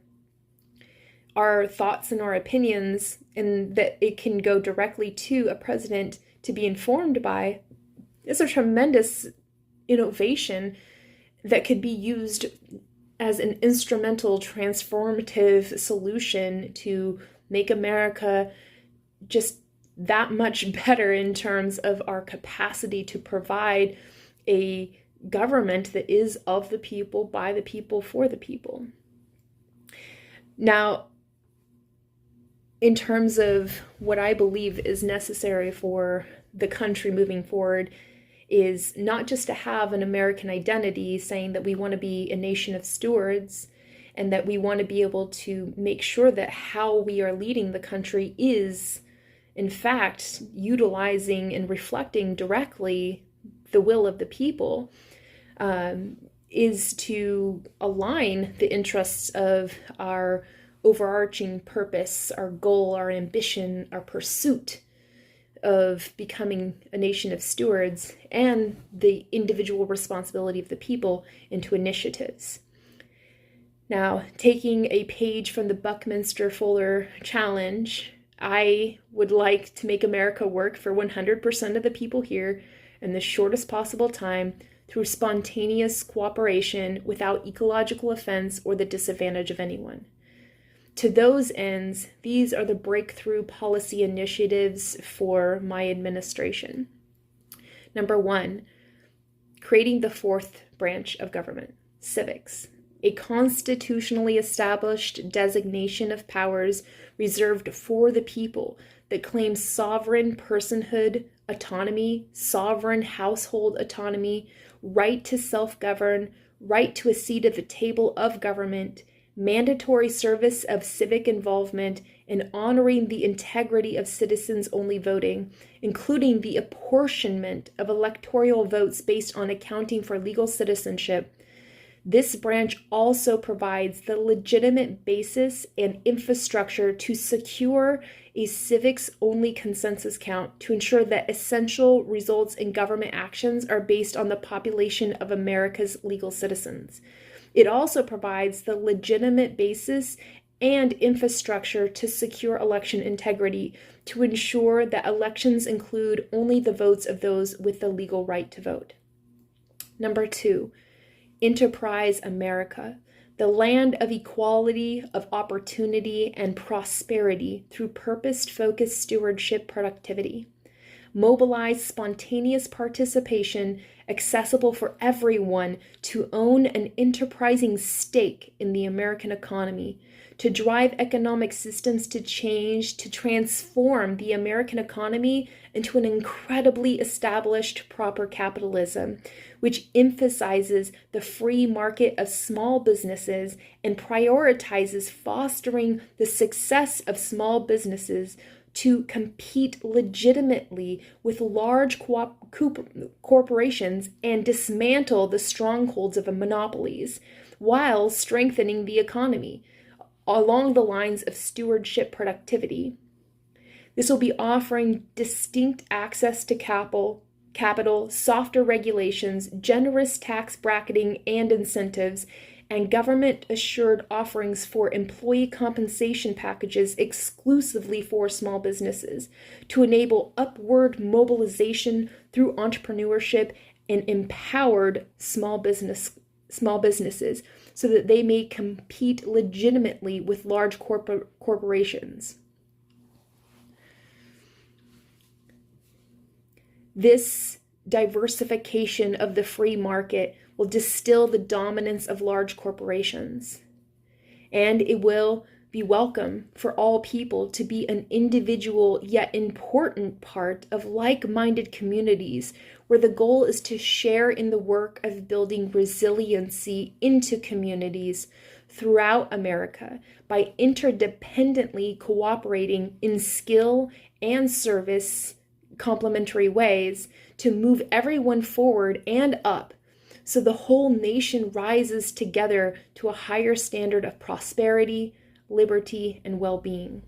our thoughts and our opinions, and that it can go directly to a president to be informed by, is a tremendous innovation that could be used as an instrumental transformative solution to make America just that much better in terms of our capacity to provide a government that is of the people, by the people, for the people. Now, in terms of what I believe is necessary for the country moving forward, is not just to have an American identity saying that we want to be a nation of stewards and that we want to be able to make sure that how we are leading the country is, in fact, utilizing and reflecting directly the will of the people, is to align the interests of our overarching purpose, our goal, our ambition, our pursuit of becoming a nation of stewards, and the individual responsibility of the people into initiatives. Now, taking a page from the Buckminster-Fuller Challenge, I would like to make America work for 100% of the people here in the shortest possible time through spontaneous cooperation without ecological offense or the disadvantage of anyone. To those ends, these are the breakthrough policy initiatives for my administration. Number 1, creating the fourth branch of government, civics, a constitutionally established designation of powers reserved for the people that claims sovereign personhood, autonomy, sovereign household autonomy, right to self-govern, right to a seat at the table of government, mandatory service of civic involvement, and honoring the integrity of citizens-only voting, including the apportionment of electoral votes based on accounting for legal citizenship. This branch also provides the legitimate basis and infrastructure to secure a civics-only consensus count to ensure that essential results in government actions are based on the population of America's legal citizens. It also provides the legitimate basis and infrastructure to secure election integrity, to ensure that elections include only the votes of those with the legal right to vote. Number 2, Enterprise America, the land of equality, of opportunity, and prosperity through purpose-focused stewardship productivity. Mobilize spontaneous participation accessible for everyone to own an enterprising stake in the American economy, to drive economic systems to change, to transform the American economy into an incredibly established proper capitalism, which emphasizes the free market of small businesses and prioritizes fostering the success of small businesses to compete legitimately with large corporations and dismantle the strongholds of monopolies, while strengthening the economy along the lines of stewardship productivity. This will be offering distinct access to capital, softer regulations, generous tax bracketing and incentives, and government-assured offerings for employee compensation packages exclusively for small businesses to enable upward mobilization through entrepreneurship and empowered small business small businesses so that they may compete legitimately with large corporations. This diversification of the free market will distill the dominance of large corporations, and it will be welcome for all people to be an individual yet important part of like-minded communities where the goal is to share in the work of building resiliency into communities throughout America by interdependently cooperating in skill and service complementary ways to move everyone forward and up so the whole nation rises together to a higher standard of prosperity, liberty, and well-being.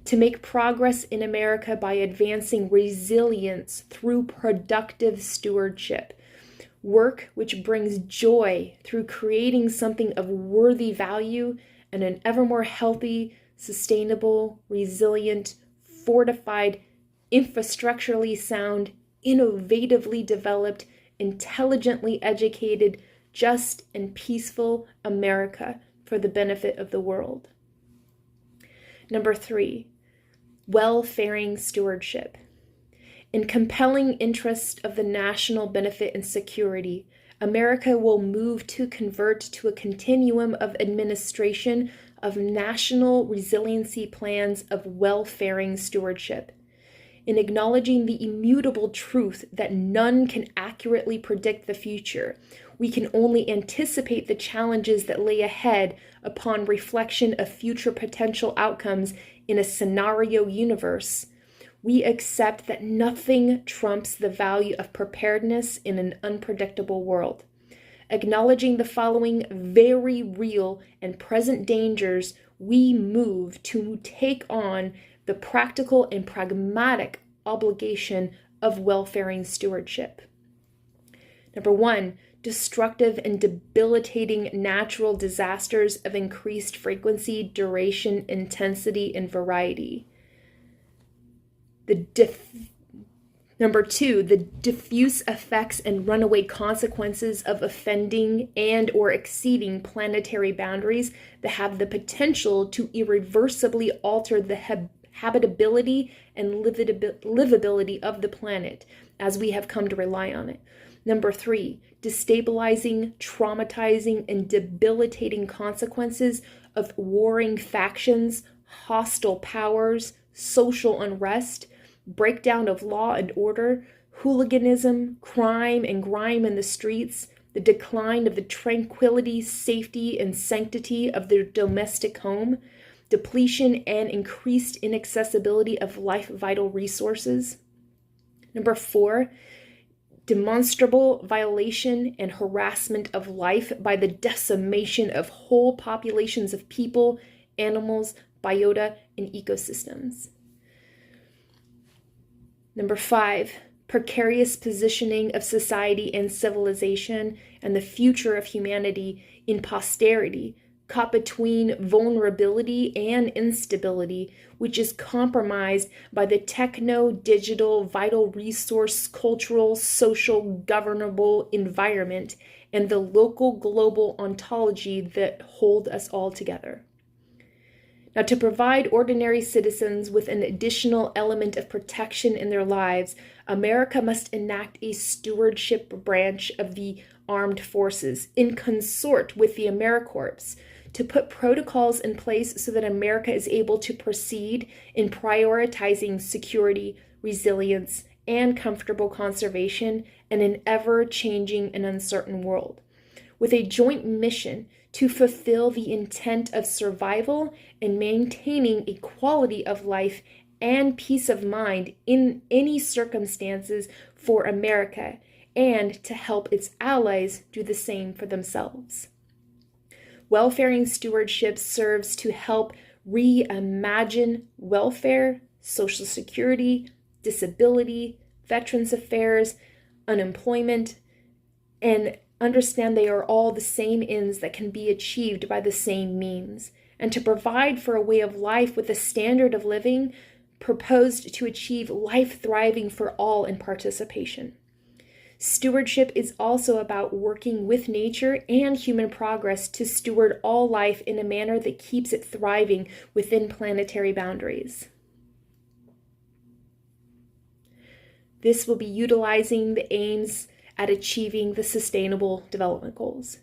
To make progress in America by advancing resilience through productive stewardship, work which brings joy through creating something of worthy value and an ever more healthy, sustainable, resilient, fortified, infrastructurally sound, innovatively developed, intelligently educated, just and peaceful America for the benefit of the world. Number 3, well-faring stewardship. In compelling interest of the national benefit and security, America will move to convert to a continuum of administration of national resiliency plans of well-faring stewardship. In acknowledging the immutable truth that none can accurately predict the future, we can only anticipate the challenges that lay ahead upon reflection of future potential outcomes in a scenario universe. We accept that nothing trumps the value of preparedness in an unpredictable world. Acknowledging the following very real and present dangers, we move to take on the practical and pragmatic obligation of well-faring stewardship. Number 1, destructive and debilitating natural disasters of increased frequency, duration, intensity, and variety. Number 2, the diffuse effects and runaway consequences of offending and or exceeding planetary boundaries that have the potential to irreversibly alter the habitability and livability of the planet as we have come to rely on it. Number 3, destabilizing, traumatizing, and debilitating consequences of warring factions, hostile powers, social unrest, breakdown of law and order, hooliganism, crime and grime in the streets, the decline of the tranquility, safety, and sanctity of the domestic home, depletion and increased inaccessibility of life vital resources. Number 4, demonstrable violation and harassment of life by the decimation of whole populations of people, animals, biota, and ecosystems. Number 5, precarious positioning of society and civilization and the future of humanity in posterity, caught between vulnerability and instability, which is compromised by the techno-digital vital resource, cultural, social, governable environment, and the local global ontology that hold us all together. Now, to provide ordinary citizens with an additional element of protection in their lives, America must enact a stewardship branch of the armed forces in consort with the AmeriCorps to put protocols in place so that America is able to proceed in prioritizing security, resilience, and comfortable conservation in an ever-changing and uncertain world, with a joint mission to fulfill the intent of survival and maintaining a quality of life and peace of mind in any circumstances for America, and to help its allies do the same for themselves. Welfaring stewardship serves to help reimagine welfare, Social Security, disability, Veterans Affairs, unemployment, and understand they are all the same ends that can be achieved by the same means, and to provide for a way of life with a standard of living proposed to achieve life thriving for all in participation. Stewardship is also about working with nature and human progress to steward all life in a manner that keeps it thriving within planetary boundaries. This will be utilizing the aims at achieving the Sustainable Development Goals.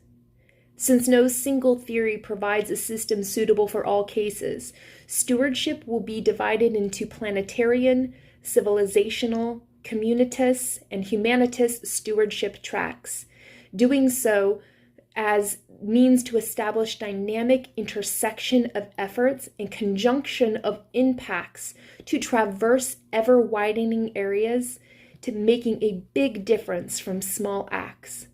Since no single theory provides a system suitable for all cases, stewardship will be divided into planetarian, civilizational, communitas, and humanitas stewardship tracks. Doing so as means to establish dynamic intersection of efforts and conjunction of impacts to traverse ever-widening areas to making a big difference from small acts.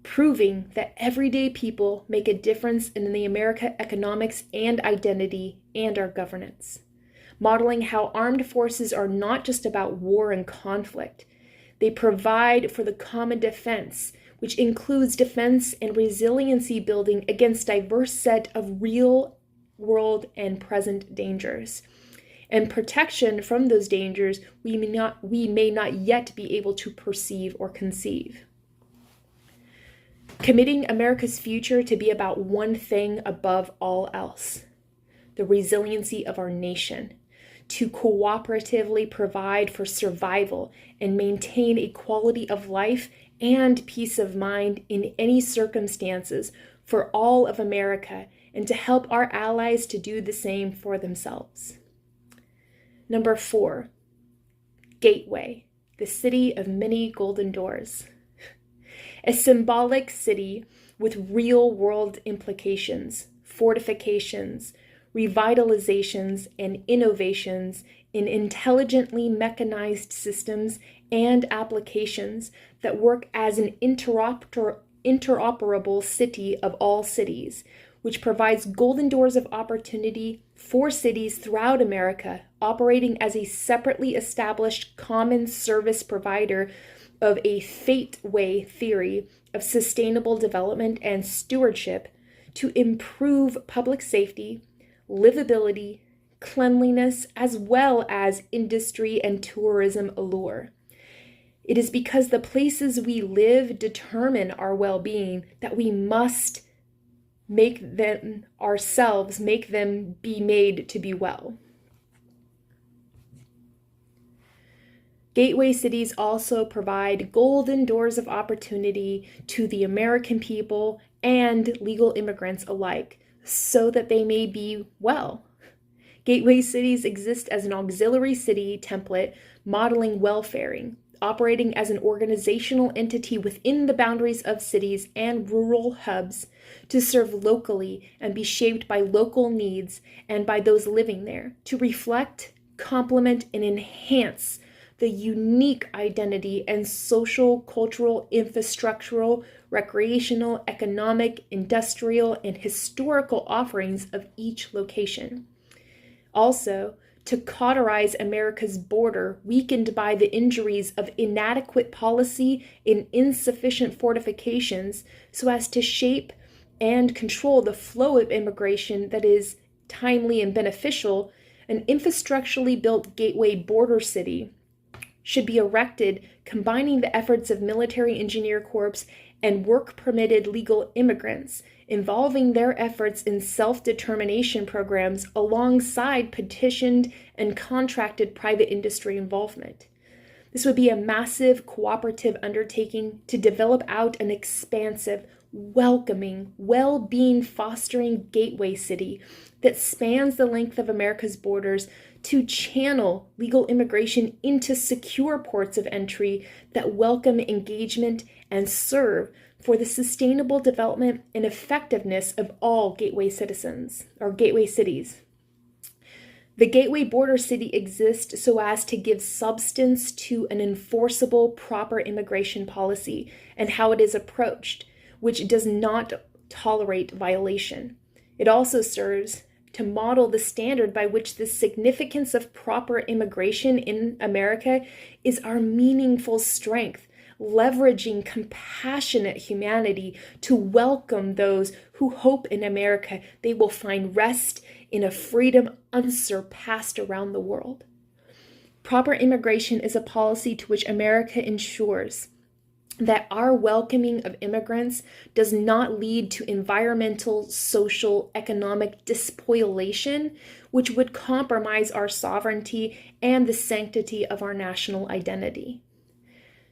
Proving that everyday people make a difference in the American economics and identity and our governance. Modeling how armed forces are not just about war and conflict. They provide for the common defense, which includes defense and resiliency building against a diverse set of real world and present dangers. And protection from those dangers we may not yet be able to perceive or conceive. Committing America's future to be about one thing above all else, the resiliency of our nation, to cooperatively provide for survival and maintain a quality of life and peace of mind in any circumstances for all of America, and to help our allies to do the same for themselves. Number 4, Gateway, the city of many golden doors. A symbolic city with real-world implications, fortifications, revitalizations, and innovations in intelligently mechanized systems and applications that work as an interoperable city of all cities, which provides golden doors of opportunity for cities throughout America, operating as a separately established common service provider of a fate-way theory of sustainable development and stewardship to improve public safety, livability, cleanliness, as well as industry and tourism allure. It is because the places we live determine our well-being that we must make them be made to be well. Gateway cities also provide golden doors of opportunity to the American people and legal immigrants alike, so that they may be well. Gateway cities exist as an auxiliary city template modeling welfaring, operating as an organizational entity within the boundaries of cities and rural hubs to serve locally and be shaped by local needs and by those living there, to reflect, complement, and enhance the unique identity and social, cultural, infrastructural, recreational, economic, industrial, and historical offerings of each location. Also, to cauterize America's border, weakened by the injuries of inadequate policy and insufficient fortifications, so as to shape and control the flow of immigration that is timely and beneficial, an infrastructurally built gateway border city should be erected, combining the efforts of military engineer corps and work-permitted legal immigrants, involving their efforts in self-determination programs alongside petitioned and contracted private industry involvement. This would be a massive cooperative undertaking to develop out an expansive, welcoming, well-being fostering gateway city that spans the length of America's borders to channel legal immigration into secure ports of entry that welcome engagement and serve for the sustainable development and effectiveness of all gateway citizens or gateway cities. The gateway border city exists so as to give substance to an enforceable, proper immigration policy and how it is approached, which does not tolerate violation. It also serves to model the standard by which the significance of proper immigration in America is our meaningful strength, leveraging compassionate humanity to welcome those who hope in America they will find rest in a freedom unsurpassed around the world. Proper immigration is a policy to which America ensures that our welcoming of immigrants does not lead to environmental, social, economic despoliation, which would compromise our sovereignty and the sanctity of our national identity.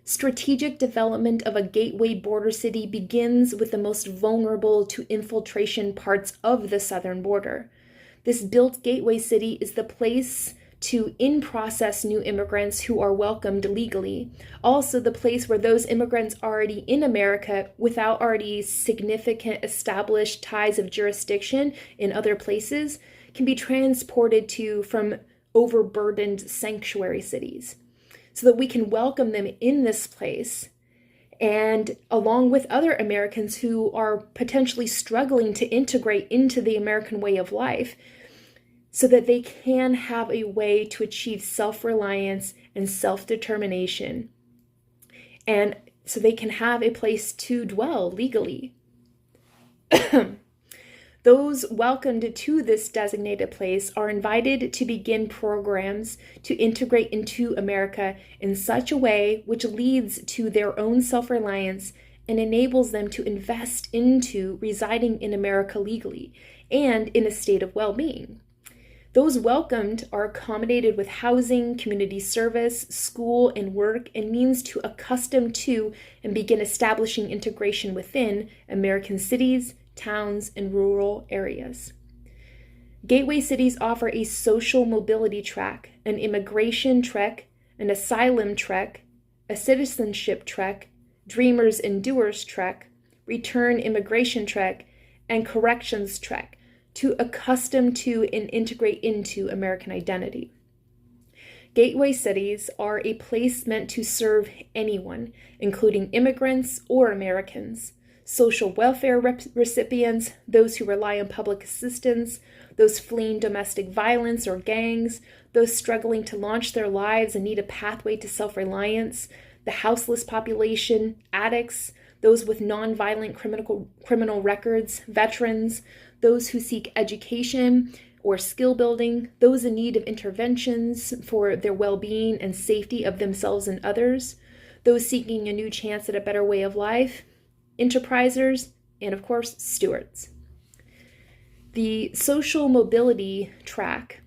Strategic development of a gateway border city begins with the most vulnerable to infiltration parts of the southern border. This built gateway city is the place to in-process new immigrants who are welcomed legally. Also the place where those immigrants already in America without already significant established ties of jurisdiction in other places can be transported to from overburdened sanctuary cities, so that we can welcome them in this place and along with other Americans who are potentially struggling to integrate into the American way of life, so that they can have a way to achieve self-reliance and self-determination, and so they can have a place to dwell legally. Those welcomed to this designated place are invited to begin programs to integrate into America in such a way which leads to their own self-reliance and enables them to invest into residing in America legally and in a state of well-being. Those welcomed are accommodated with housing, community service, school, and work, and means to accustom to and begin establishing integration within American cities, towns, and rural areas. Gateway cities offer a social mobility track, an immigration trek, an asylum trek, a citizenship trek, dreamers and doers trek, return immigration trek, and corrections trek, to accustom to and integrate into American identity. Gateway cities are a place meant to serve anyone, including immigrants or Americans, social welfare recipients, those who rely on public assistance, those fleeing domestic violence or gangs, those struggling to launch their lives and need a pathway to self-reliance, the houseless population, addicts, those with non-violent criminal records, veterans, those who seek education or skill building, those in need of interventions for their well-being and safety of themselves and others, those seeking a new chance at a better way of life, enterprisers, and of course, stewards. The social mobility track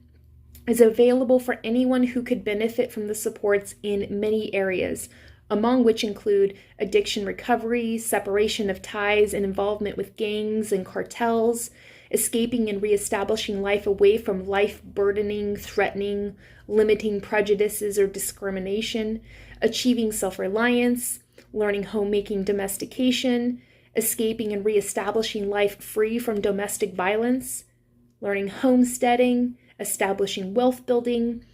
is available for anyone who could benefit from the supports in many areas, among which include addiction recovery, separation of ties and involvement with gangs and cartels, escaping and reestablishing life away from life-burdening, threatening, limiting prejudices or discrimination, achieving self-reliance, learning homemaking domestication, escaping and reestablishing life free from domestic violence, learning homesteading, establishing wealth building,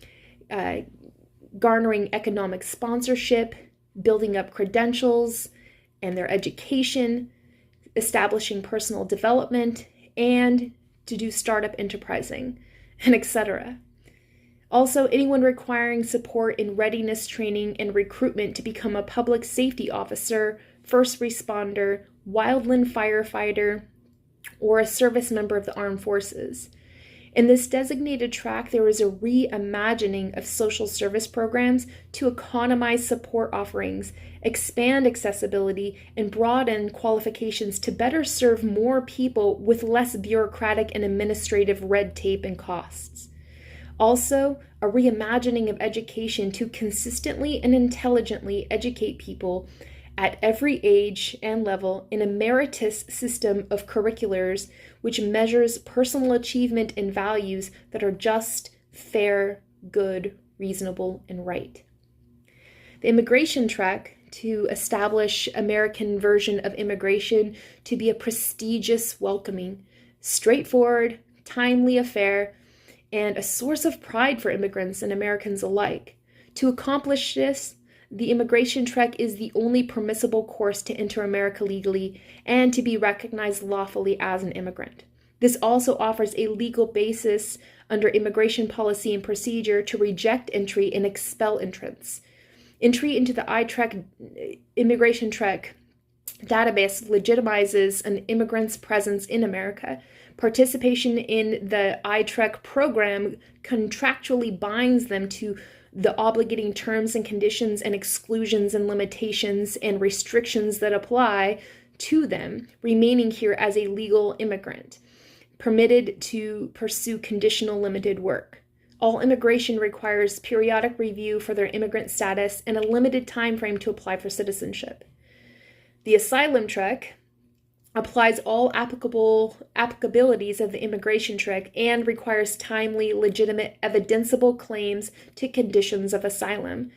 garnering economic sponsorship, building up credentials and their education, establishing personal development, and to do startup enterprising, and etc. Also, anyone requiring support in readiness training and recruitment to become a public safety officer, first responder, wildland firefighter, or a service member of the armed forces. In this designated track, there is a reimagining of social service programs to economize support offerings, expand accessibility, and broaden qualifications to better serve more people with less bureaucratic and administrative red tape and costs. Also, a reimagining of education to consistently and intelligently educate people at every age and level in a meritorious system of curriculars which measures personal achievement and values that are just, fair, good, reasonable, and right. The immigration track to establish American version of immigration to be a prestigious, welcoming, straightforward, timely affair, and a source of pride for immigrants and Americans alike. To accomplish this, the immigration track is the only permissible course to enter America legally and to be recognized lawfully as an immigrant. This also offers a legal basis under immigration policy and procedure to reject entry and expel entrants. Entry into the immigration track database legitimizes an immigrant's presence in America. Participation in the iTrek program contractually binds them to the obligating terms and conditions and exclusions and limitations and restrictions that apply to them remaining here as a legal immigrant, permitted to pursue conditional limited work. All immigration requires periodic review for their immigrant status and a limited time frame to apply for citizenship. The asylum track applies all applicabilities of the immigration track and requires timely, legitimate, evidenceable claims to conditions of asylum.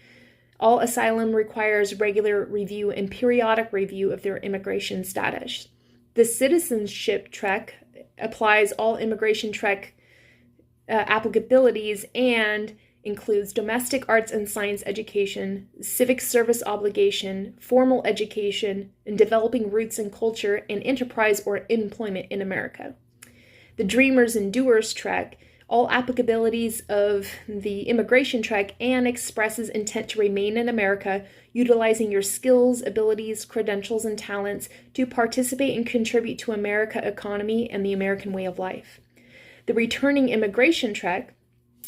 All asylum requires regular review and periodic review of their immigration status. The citizenship track applies all immigration track applicabilities and includes domestic arts and science education, civic service obligation, formal education, and developing roots and culture and enterprise or employment in America. The Dreamers and Doers track, all applicabilities of the immigration track and expresses intent to remain in America, utilizing your skills, abilities, credentials, and talents to participate and contribute to American economy and the American way of life. The returning immigration track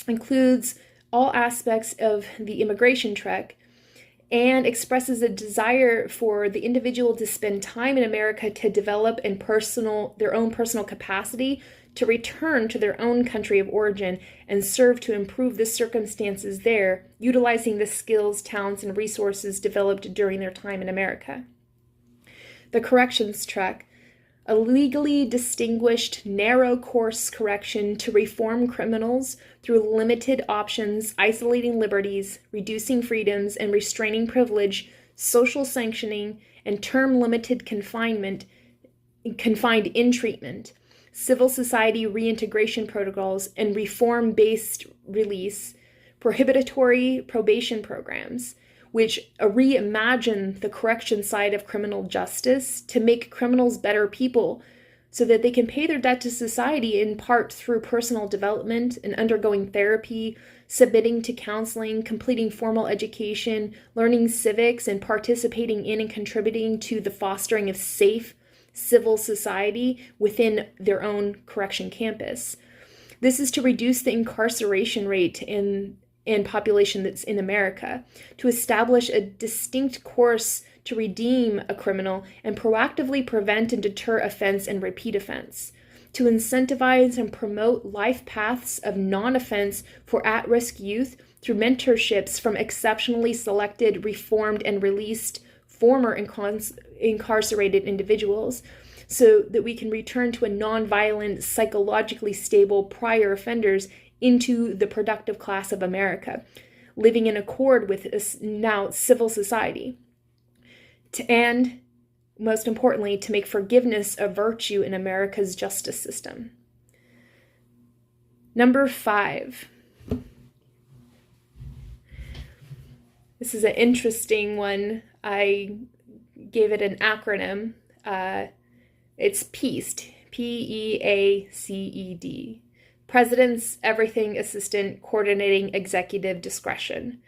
includes all aspects of the immigration track and expresses a desire for the individual to spend time in America to develop their own personal capacity to return to their own country of origin and serve to improve the circumstances there, utilizing the skills, talents, and resources developed during their time in America. The corrections track, a legally distinguished, narrow course correction to reform criminals through limited options, isolating liberties, reducing freedoms, and restraining privilege, social sanctioning, and term-limited confined in treatment, civil society reintegration protocols, and reform-based release, prohibitory probation programs, which reimagine the correction side of criminal justice to make criminals better people so that they can pay their debt to society in part through personal development and undergoing therapy, submitting to counseling, completing formal education, learning civics, and participating in and contributing to the fostering of safe civil society within their own correction campus. This is to reduce the incarceration rate in population that's in America, to establish a distinct course to redeem a criminal and proactively prevent and deter offense and repeat offense, to incentivize and promote life paths of non-offense for at-risk youth through mentorships from exceptionally selected, reformed, and released former incarcerated individuals, so that we can return to a non-violent, psychologically stable prior offenders into the productive class of America, living in accord with now civil society. And, most importantly, to make forgiveness a virtue in America's justice system. Number 5. This is an interesting one. I gave it an acronym. It's PEACED, P-E-A-C-E-D. President's Everything Assistant Coordinating Executive Discretion.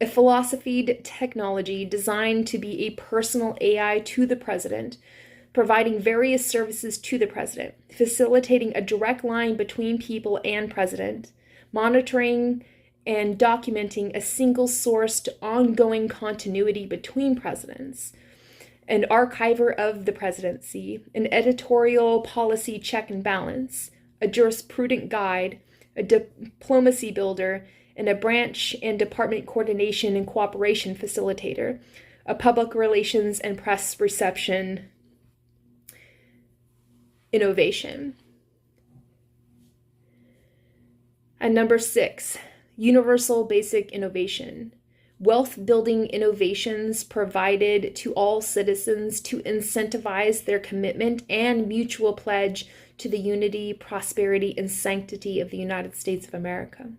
A philosophied technology designed to be a personal AI to the president, providing various services to the president, facilitating a direct line between people and president, monitoring and documenting a single-sourced ongoing continuity between presidents, an archiver of the presidency, an editorial policy check and balance, a jurisprudent guide, a diplomacy builder, and a branch and department coordination and cooperation facilitator, a public relations and press reception innovation. And number 6, universal basic innovation. Wealth-building innovations provided to all citizens to incentivize their commitment and mutual pledge to the unity, prosperity, and sanctity of the United States of America.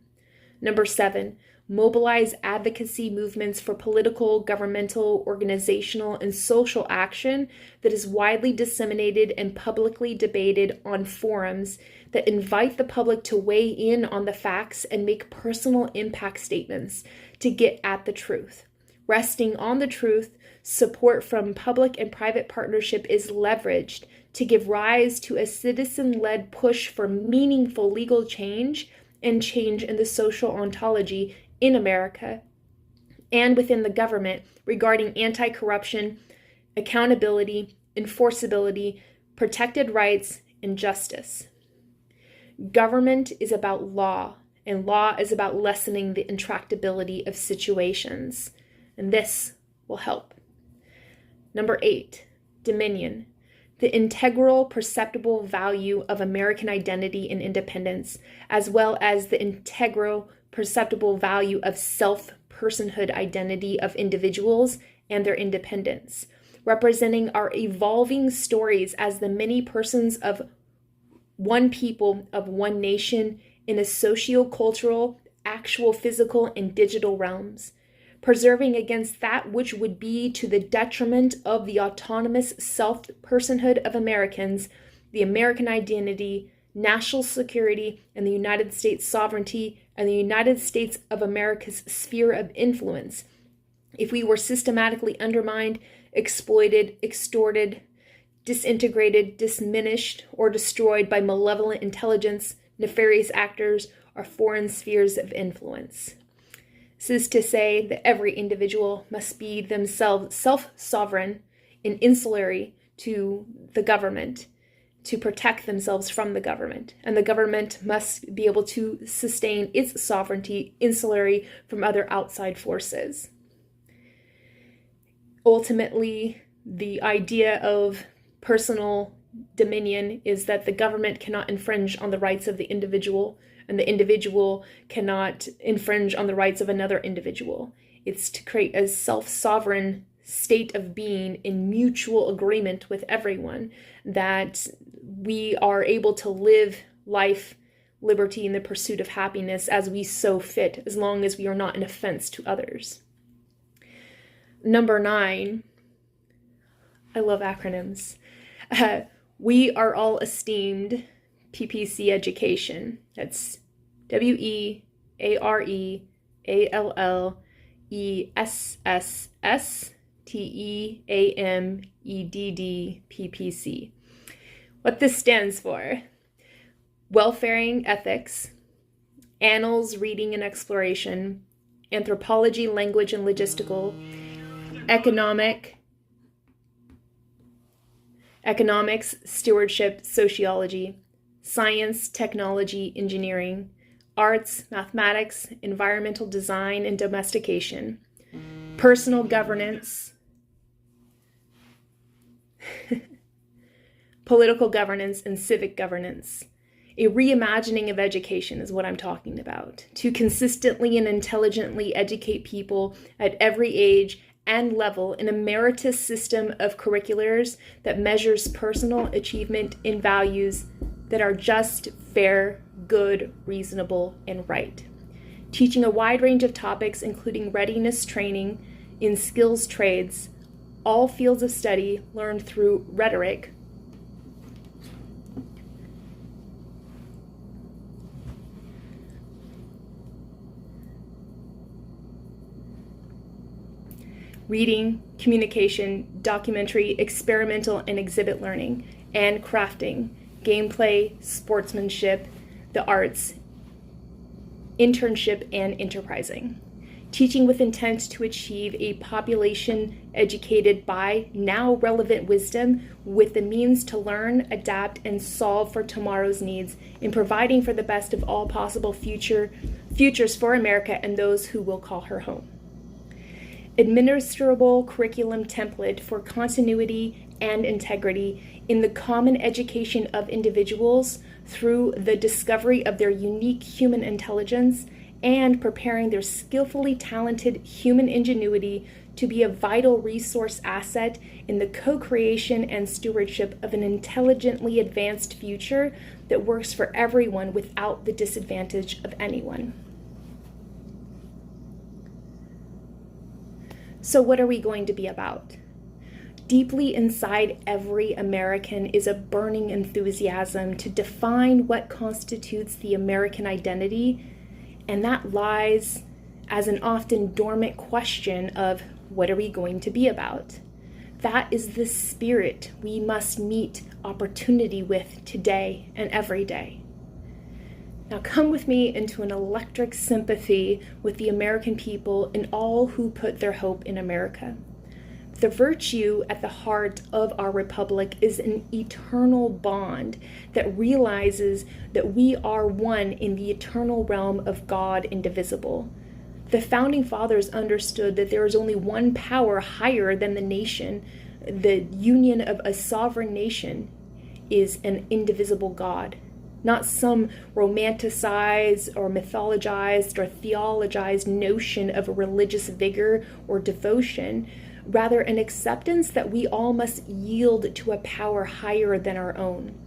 Number 7, mobilize advocacy movements for political, governmental, organizational, and social action that is widely disseminated and publicly debated on forums that invite the public to weigh in on the facts and make personal impact statements to get at the truth. Resting on the truth, support from public and private partnership is leveraged to give rise to a citizen-led push for meaningful legal change and change in the social ontology in America and within the government regarding anti-corruption, accountability, enforceability, protected rights, and justice. Government is about law, and law is about lessening the intractability of situations, and this will help. Number 8, dominion. The integral, perceptible value of American identity and independence, as well as the integral, perceptible value of self-personhood identity of individuals and their independence, representing our evolving stories as the many persons of one people of one nation in a socio-cultural, actual physical, and digital realms, preserving against that which would be to the detriment of the autonomous self-personhood of Americans, the American identity, national security, and the United States sovereignty, and the United States of America's sphere of influence, if we were systematically undermined, exploited, extorted, disintegrated, diminished, or destroyed by malevolent intelligence, nefarious actors, or foreign spheres of influence. This is to say that every individual must be themselves self-sovereign and insulary to the government to protect themselves from the government. And the government must be able to sustain its sovereignty insulary from other outside forces. Ultimately, the idea of personal dominion is that the government cannot infringe on the rights of the individual, and the individual cannot infringe on the rights of another individual. It's to create a self-sovereign state of being in mutual agreement with everyone, that we are able to live life, liberty, and the pursuit of happiness as we so fit, as long as we are not an offense to others. Number 9, I love acronyms. We are all esteemed PPC education. That's WEAREALLESSSTEAMEDD PPC. What this stands for: Welfaring Ethics, Annals, Reading and Exploration, Anthropology, Language and Logistical, Economics, Stewardship, Sociology, Science, Technology, Engineering, Arts, Mathematics, Environmental Design and Domestication, Personal Governance, Political Governance, and Civic Governance. A reimagining of education is what I'm talking about, to consistently and intelligently educate people at every age and level in a meritorious system of curriculars that measures personal achievement in values that are just, fair, good, reasonable, and right. Teaching a wide range of topics, including readiness training in skills trades, all fields of study learned through rhetoric, reading, communication, documentary, experimental and exhibit learning, and crafting, gameplay, sportsmanship, the arts, internship, and enterprising. Teaching with intent to achieve a population educated by now relevant wisdom with the means to learn, adapt, and solve for tomorrow's needs, in providing for the best of all possible futures for America and those who will call her home. Administrable curriculum template for continuity and integrity in the common education of individuals through the discovery of their unique human intelligence and preparing their skillfully talented human ingenuity to be a vital resource asset in the co-creation and stewardship of an intelligently advanced future that works for everyone without the disadvantage of anyone. So what are we going to be about? Deeply inside every American is a burning enthusiasm to define what constitutes the American identity, and that lies as an often dormant question of what are we going to be about? That is the spirit we must meet opportunity with today and every day. Now come with me into an electric sympathy with the American people and all who put their hope in America. The virtue at the heart of our republic is an eternal bond that realizes that we are one in the eternal realm of God indivisible. The founding fathers understood that there is only one power higher than the nation. The union of a sovereign nation is an indivisible God, not some romanticized or mythologized or theologized notion of a religious vigor or devotion, rather an acceptance that we all must yield to a power higher than our own.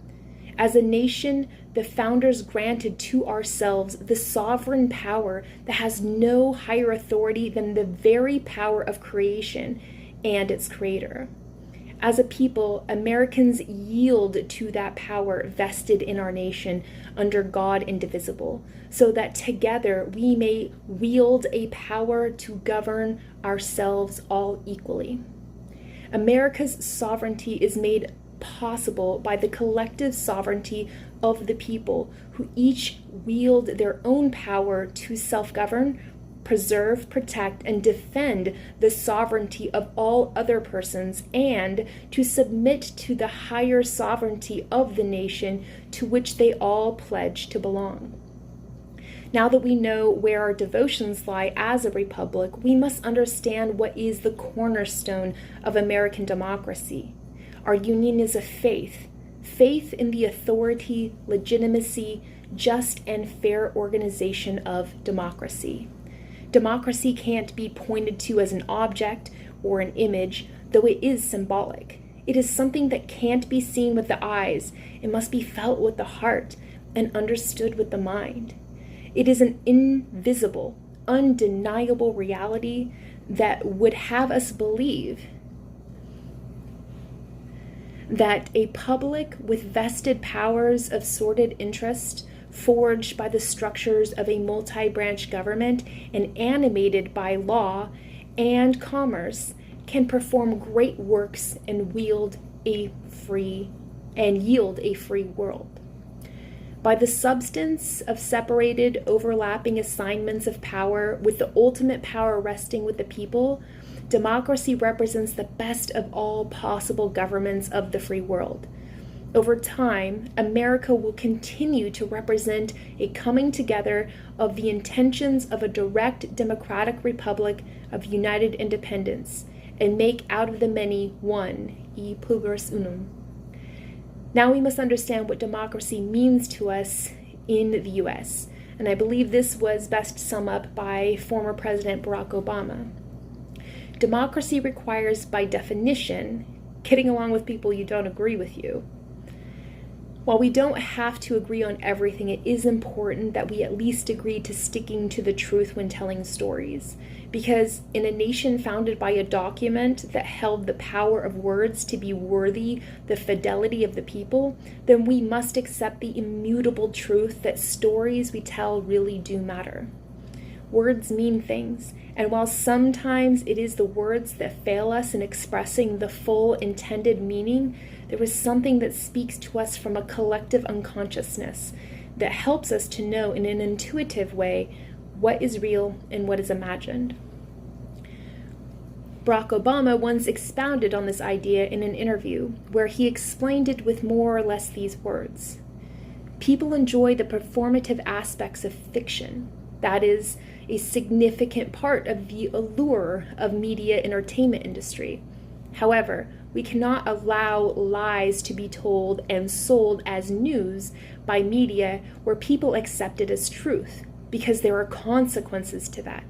As a nation, the founders granted to ourselves the sovereign power that has no higher authority than the very power of creation and its creator. As a people, Americans yield to that power vested in our nation under God indivisible, so that together we may wield a power to govern ourselves all equally. America's sovereignty is made possible by the collective sovereignty of the people, who each wield their own power to self-govern, preserve, protect, and defend the sovereignty of all other persons, and to submit to the higher sovereignty of the nation to which they all pledge to belong. Now that we know where our devotions lie as a republic, we must understand what is the cornerstone of American democracy. Our union is a faith in the authority, legitimacy, just and fair organization of democracy. Democracy can't be pointed to as an object or an image, though it is symbolic. It is something that can't be seen with the eyes. It must be felt with the heart and understood with the mind. It is an invisible, undeniable reality that would have us believe that a public with vested powers of sordid interest, forged by the structures of a multi-branch government and animated by law and commerce, can perform great works and yield a free world. By the substance of separated, overlapping assignments of power, with the ultimate power resting with the people, democracy represents the best of all possible governments of the free world. Over time, America will continue to represent a coming together of the intentions of a direct democratic republic of united independence, and make out of the many one, e pluribus unum. Now we must understand what democracy means to us in the US, and I believe this was best summed up by former President Barack Obama. Democracy requires, by definition, getting along with people you don't agree with you. While we don't have to agree on everything, it is important that we at least agree to sticking to the truth when telling stories. Because in a nation founded by a document that held the power of words to be worthy the fidelity of the people, then we must accept the immutable truth that stories we tell really do matter. Words mean things, and while sometimes it is the words that fail us in expressing the full intended meaning, there is something that speaks to us from a collective unconsciousness that helps us to know in an intuitive way what is real and what is imagined. Barack Obama once expounded on this idea in an interview where he explained it with more or less these words. People enjoy the performative aspects of fiction. That is a significant part of the allure of media entertainment industry. However, we cannot allow lies to be told and sold as news by media where people accept it as truth, because there are consequences to that.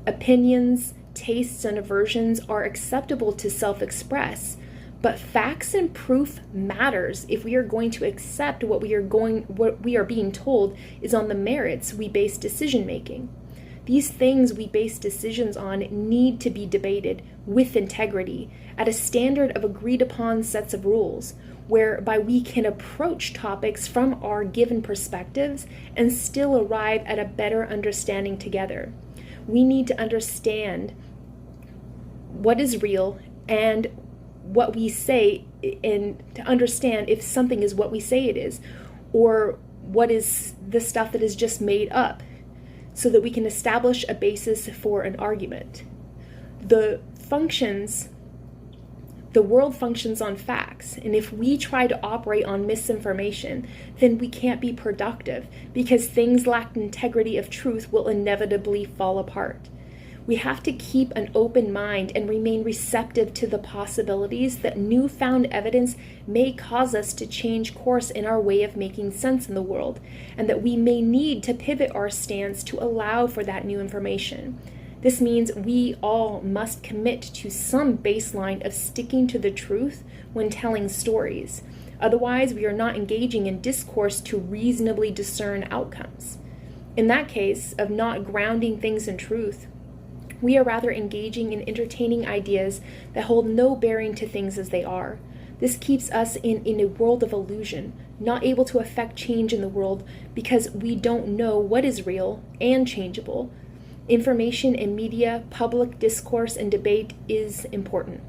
Opinions, tastes, and aversions are acceptable to self-express, but facts and proof matters if we are going to accept what we are being told is on the merits we base decision making. These things we base decisions on need to be debated with integrity at a standard of agreed upon sets of rules, whereby we can approach topics from our given perspectives and still arrive at a better understanding together. We need to understand what is real and what we say, and to understand if something is what we say it is, or what is the stuff that is just made up, so that we can establish a basis for an argument. The world functions on facts, and if we try to operate on misinformation, then we can't be productive, because things lack integrity of truth will inevitably fall apart. We have to keep an open mind and remain receptive to the possibilities that newfound evidence may cause us to change course in our way of making sense in the world, and that we may need to pivot our stance to allow for that new information. This means we all must commit to some baseline of sticking to the truth when telling stories. Otherwise, we are not engaging in discourse to reasonably discern outcomes. In that case of not grounding things in truth, we are rather engaging in entertaining ideas that hold no bearing to things as they are. This keeps us in a world of illusion, not able to affect change in the world because we don't know what is real and changeable. Information and media, public discourse, and debate is important.